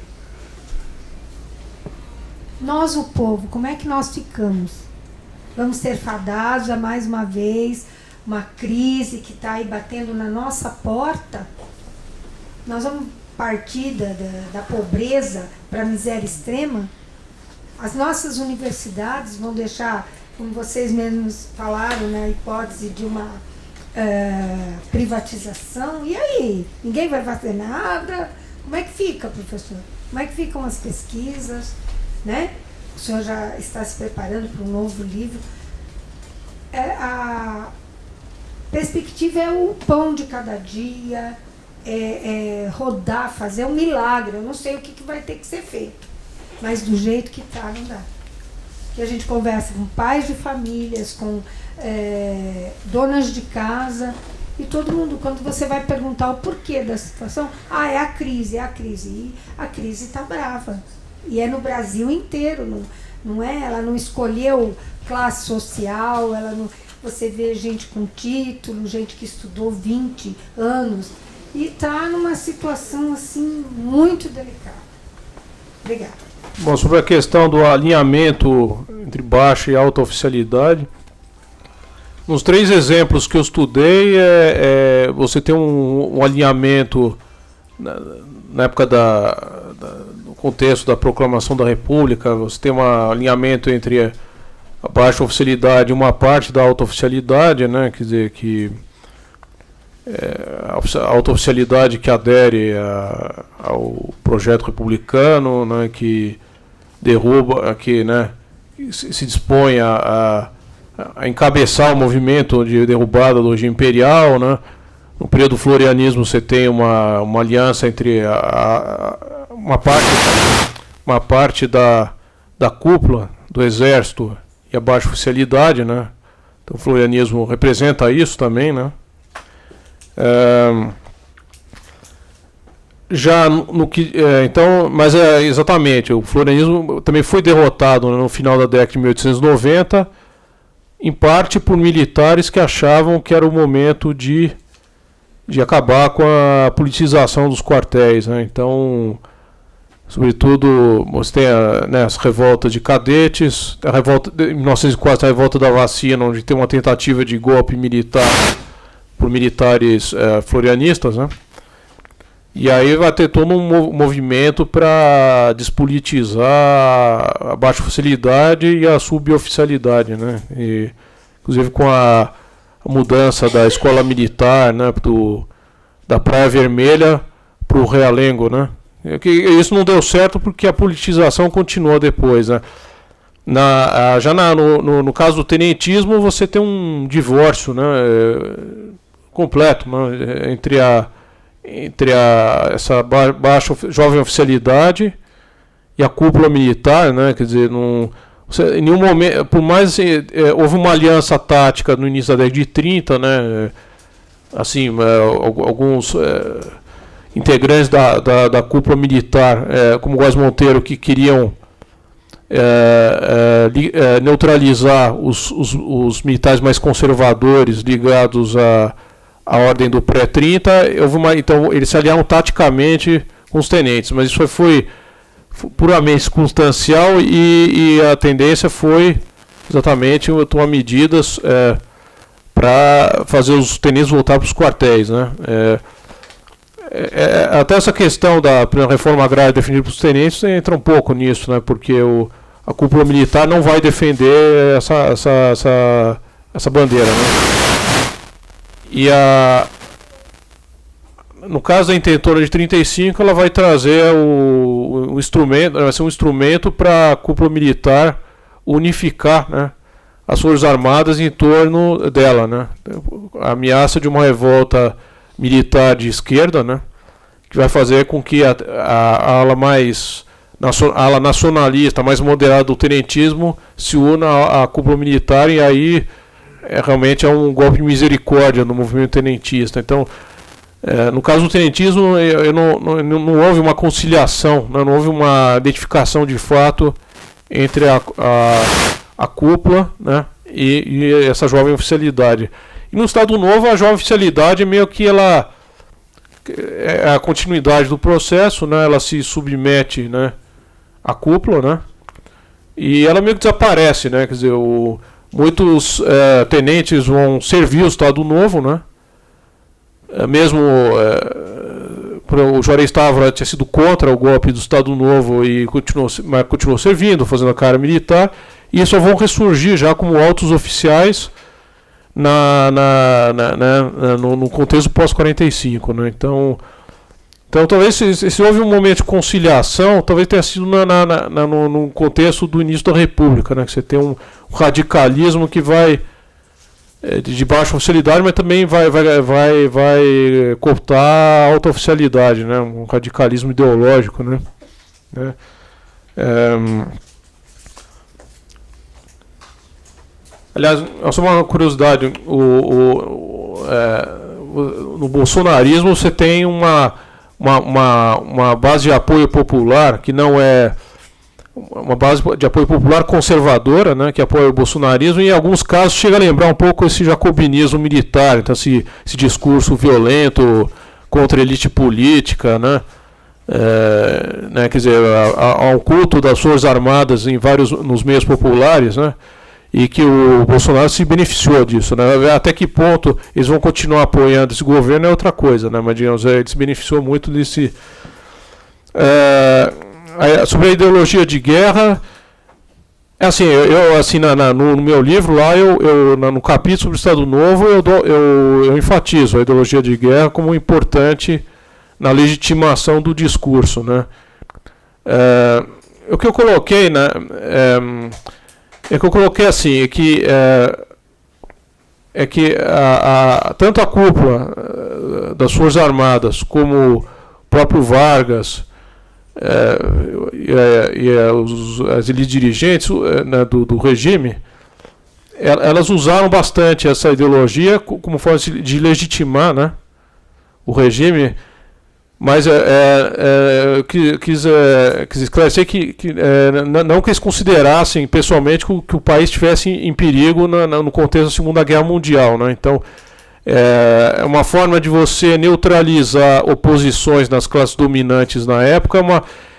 Nós, o povo, como é que nós ficamos? Vamos ser fadados a mais uma vez, uma crise que está aí batendo na nossa porta? Nós vamos partir da pobreza para a miséria extrema? As nossas universidades vão deixar, como vocês mesmos falaram, né, a hipótese de uma privatização. E aí? Ninguém vai fazer nada? Como é que fica, professor? Como é que ficam as pesquisas? Né? O senhor já está se preparando para um novo livro. A perspectiva é o pão de cada dia, rodar, fazer um milagre. Eu não sei o que vai ter que ser feito, mas do jeito que está, não dá. Que a gente conversa com pais de famílias, com donas de casa, e todo mundo, quando você vai perguntar o porquê da situação, é a crise, é a crise. E a crise está brava. E é no Brasil inteiro, não é? Ela não escolheu classe social, você vê gente com título, gente que estudou 20 anos, e está numa situação assim muito delicada. Obrigada. Bom, sobre a questão do alinhamento entre baixa e alta oficialidade, nos 3 exemplos que eu estudei, você tem um alinhamento na época no contexto da proclamação da República, você tem um alinhamento entre a baixa oficialidade e uma parte da alta oficialidade, né? Quer dizer que a alta oficialidade que adere ao projeto republicano, né? Que derruba, que, né? Se dispõe a encabeçar o movimento de derrubada do regime imperial, né? No período do florianismo você tem uma aliança entre uma parte da cúpula do exército e a baixa oficialidade, né? Então o florianismo representa isso também, né? Mas exatamente, o florianismo também foi derrotado no final da década de 1890, em parte por militares que achavam que era o momento de acabar com a politização dos quartéis, né? Então, sobretudo, você tem as revoltas de cadetes, a revolta de 1904, a revolta da vacina, onde tem uma tentativa de golpe militar por militares florianistas, né? E aí vai ter todo um movimento para despolitizar a baixa oficialidade e a suboficialidade, né? E, inclusive com a mudança da escola militar, né, da Praia Vermelha para o Realengo, né? Isso não deu certo porque a politização continuou depois, né? No caso do tenentismo, você tem um divórcio, né, completo, né, entre essa baixa jovem oficialidade e a cúpula militar, né? Quer dizer, em nenhum momento, por mais houve uma aliança tática no início da década de 30, né? Assim, alguns integrantes da cúpula militar, como Góes Monteiro, que queriam neutralizar os militares mais conservadores ligados à ordem do pré-30. Então eles se aliaram taticamente com os tenentes, mas isso foi puramente circunstancial e a tendência foi exatamente tomar medidas para fazer os tenentes voltar para os quartéis, né? Até essa questão da reforma agrária definida para os tenentes entra um pouco nisso, né? Porque a cúpula militar não vai defender essa bandeira, né? E no caso da intentora de 35, ela vai trazer vai ser um instrumento para a cúpula militar unificar, né, as Forças Armadas em torno dela, né? A ameaça de uma revolta militar de esquerda, né? Que vai fazer com que a ala mais a ala nacionalista, mais moderada do tenentismo se una à cúpula militar, e aí realmente é um golpe de misericórdia no movimento tenentista. Então, no caso do tenentismo, não houve uma conciliação, né, não houve uma identificação de fato entre a cúpula, né, e essa jovem oficialidade. E no Estado Novo, a jovem oficialidade meio que ela é a continuidade do processo, né, ela se submete, né, à cúpula, né, e ela meio que desaparece, né, quer dizer, muitos tenentes vão servir o Estado Novo, né, mesmo o Juarez Távora tinha sido contra o golpe do Estado Novo e continuou servindo, fazendo a carreira militar, e só vão ressurgir já como altos oficiais no contexto pós-45, né? Então talvez se houve um momento de conciliação, talvez tenha sido no contexto do início da República, né? Que você tem um radicalismo que vai de baixa oficialidade, mas também vai cooptar a alta oficialidade, né? Um radicalismo ideológico, né? Aliás, só uma curiosidade, no bolsonarismo você tem uma base de apoio popular que não é uma base de apoio popular conservadora, né, que apoia o bolsonarismo, e em alguns casos chega a lembrar um pouco esse jacobinismo militar, então esse discurso violento contra a elite política, né, quer dizer, há um culto das Forças Armadas nos meios populares, né, e que o Bolsonaro se beneficiou disso, né, até que ponto eles vão continuar apoiando esse governo é outra coisa, né, mas digamos, ele se beneficiou muito desse... sobre a ideologia de guerra, assim, no meu livro lá, no capítulo sobre o Estado Novo, eu enfatizo a ideologia de guerra como importante na legitimação do discurso, né? O que eu coloquei, né, assim, tanto a cúpula das Forças Armadas como o próprio Vargas as elites dirigentes né, do regime, elas usaram bastante essa ideologia como forma de legitimar, né, o regime, mas eu quis esclarecer que não que eles considerassem pessoalmente que o país estivesse em perigo no contexto da Segunda Guerra Mundial, né, então é uma forma de você neutralizar oposições nas classes dominantes na época,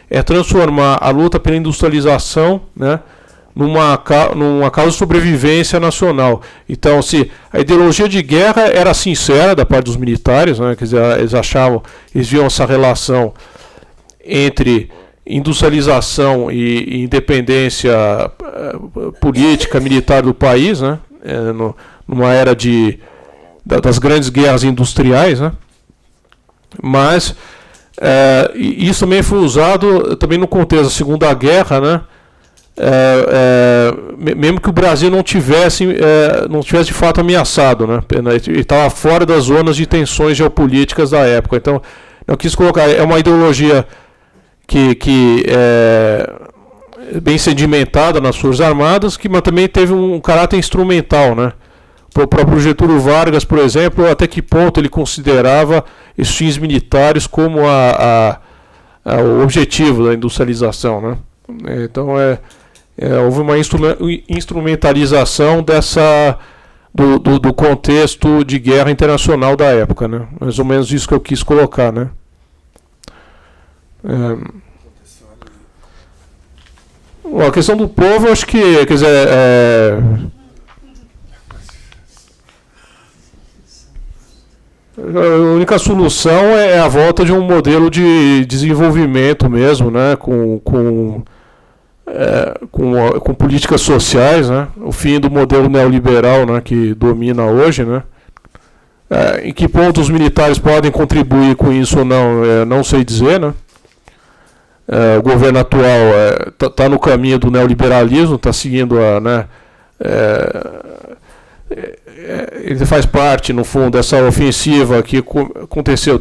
é transformar a luta pela industrialização, né, numa causa de sobrevivência nacional. Então, se a ideologia de guerra era sincera da parte dos militares, né, quer dizer, eles viam essa relação entre industrialização e independência política, militar do país, né, numa era das grandes guerras industriais, né? Mas isso também foi usado também no contexto da Segunda Guerra, né? Mesmo que o Brasil não tivesse de fato ameaçado, né? Ele estava fora das zonas de tensões geopolíticas da época. Então, eu quis colocar, é uma ideologia que é bem sedimentada nas Forças Armadas, mas também teve um caráter instrumental, né? O próprio Getúlio Vargas, por exemplo, até que ponto ele considerava esses fins militares como o objetivo da industrialização, né? Então, houve uma instrumentalização do contexto de guerra internacional da época, né? Mais ou menos isso que eu quis colocar, né? A questão do povo, acho que, quer dizer, a única solução é a volta de um modelo de desenvolvimento mesmo, né, com políticas sociais, né, o fim do modelo neoliberal, né, que domina hoje, né. Em que ponto os militares podem contribuir com isso ou não, não sei dizer, né. O governo atual está no caminho do neoliberalismo, está seguindo ele faz parte, no fundo, dessa ofensiva que aconteceu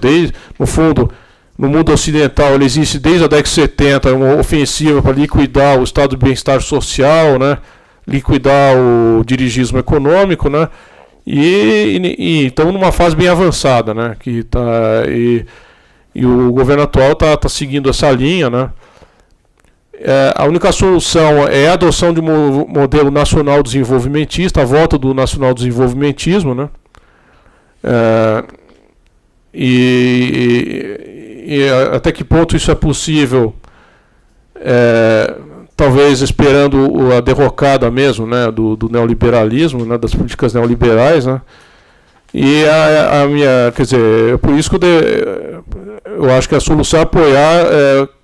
no fundo, no mundo ocidental, ele existe desde a década de 70, uma ofensiva para liquidar o estado de bem-estar social, né, liquidar o dirigismo econômico, né, e estamos numa fase bem avançada, né, e o governo atual está seguindo essa linha, né. A única solução é a adoção de um modelo nacional desenvolvimentista, a volta do nacional desenvolvimentismo, né? E até que ponto isso é possível, talvez esperando a derrocada mesmo, né, do neoliberalismo, né, das políticas neoliberais, né? E a minha, quer dizer, por isso que eu acho que a solução é apoiar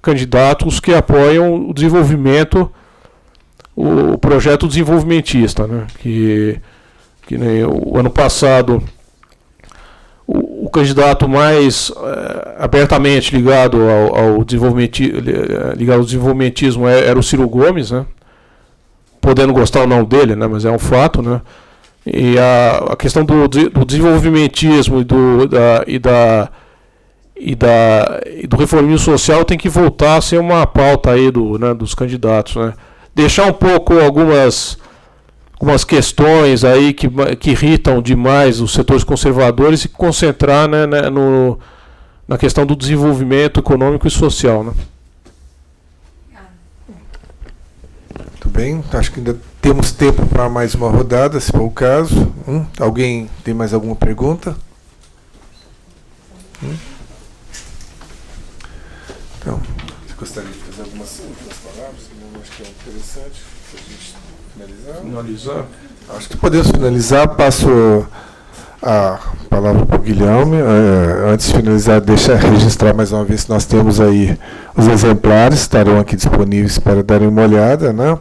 candidatos que apoiam o desenvolvimento, o projeto desenvolvimentista, né? Que nem o ano passado o candidato mais abertamente ligado ao desenvolvimentismo era o Ciro Gomes, né? Podendo gostar ou não dele, né? Mas é um fato, né? E a questão do desenvolvimentismo e do reformismo social tem que voltar a ser uma pauta aí dos candidatos, né? Deixar um pouco algumas questões aí que irritam demais os setores conservadores e concentrar, né, na questão do desenvolvimento econômico e social, né? Muito bem, acho que ainda temos tempo para mais uma rodada, se for o caso. Alguém tem mais alguma pergunta? Então, você gostaria de fazer algumas últimas palavras, que eu acho que é interessante para a gente finalizar? Acho que podemos finalizar. Passo a palavra para o Guilherme. Antes de finalizar, deixa registrar mais uma vez que nós temos aí os exemplares, estarão aqui disponíveis para darem uma olhada, né?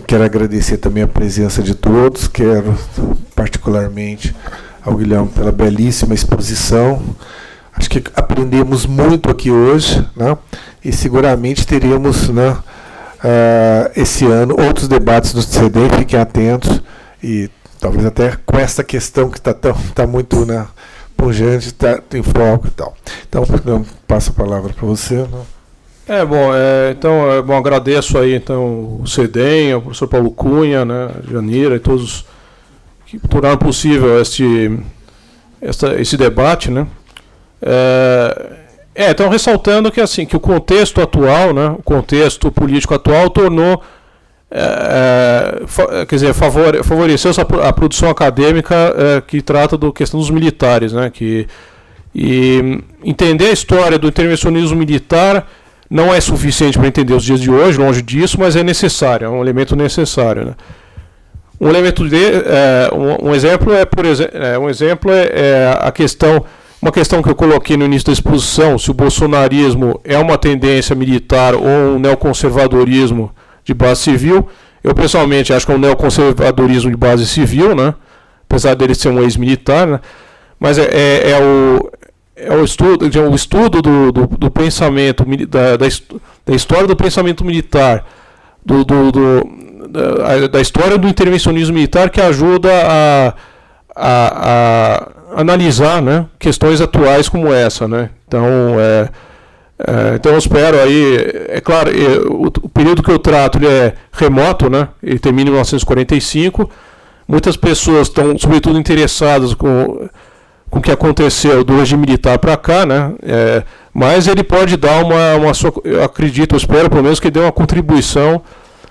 Quero agradecer também a presença de todos, quero particularmente ao Guilherme pela belíssima exposição. Acho que aprendemos muito aqui hoje, né? E seguramente teremos, né, esse ano outros debates do CDEM, fiquem atentos, e talvez até com essa questão que está muito, né, pungente, está em foco e tal. Então, passo a palavra para você, né? Então, agradeço aí então o CDEM, o professor Paulo Cunha, né, Janira e todos que tornaram possível esse debate, né? Então, ressaltando que assim, que o contexto atual, né, o contexto político atual tornou, quer dizer, favoreceu a produção acadêmica que trata da questão dos militares, né, e entender a história do intervencionismo militar não é suficiente para entender os dias de hoje, longe disso, mas é necessário, é um elemento necessário, né. Um exemplo é a questão. Uma questão que eu coloquei no início da exposição, se o bolsonarismo é uma tendência militar ou um neoconservadorismo de base civil. Eu, pessoalmente, acho que é um neoconservadorismo de base civil, né? Apesar dele ser um ex-militar, né? Mas o estudo do pensamento, da história do pensamento militar, da história do intervencionismo militar, que ajuda a analisar, né, questões atuais como essa, né? Então eu espero aí, é claro, o período que eu trato ele é remoto, né? Ele termina em 1945. Muitas pessoas estão, sobretudo, interessadas com o que aconteceu do regime militar para cá, né? Mas ele pode dar eu acredito, eu espero pelo menos que dê uma contribuição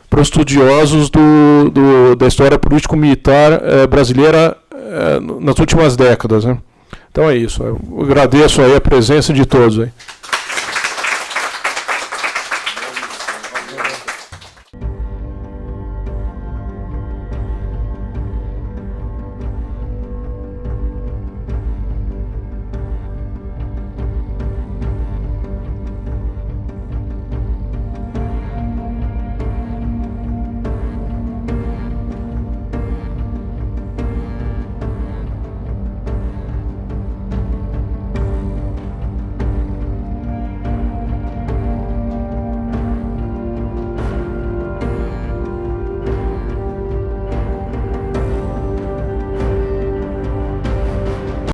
para os estudiosos da história político-militar brasileira nas últimas décadas, né? Então é isso. Eu agradeço aí a presença de todos aí.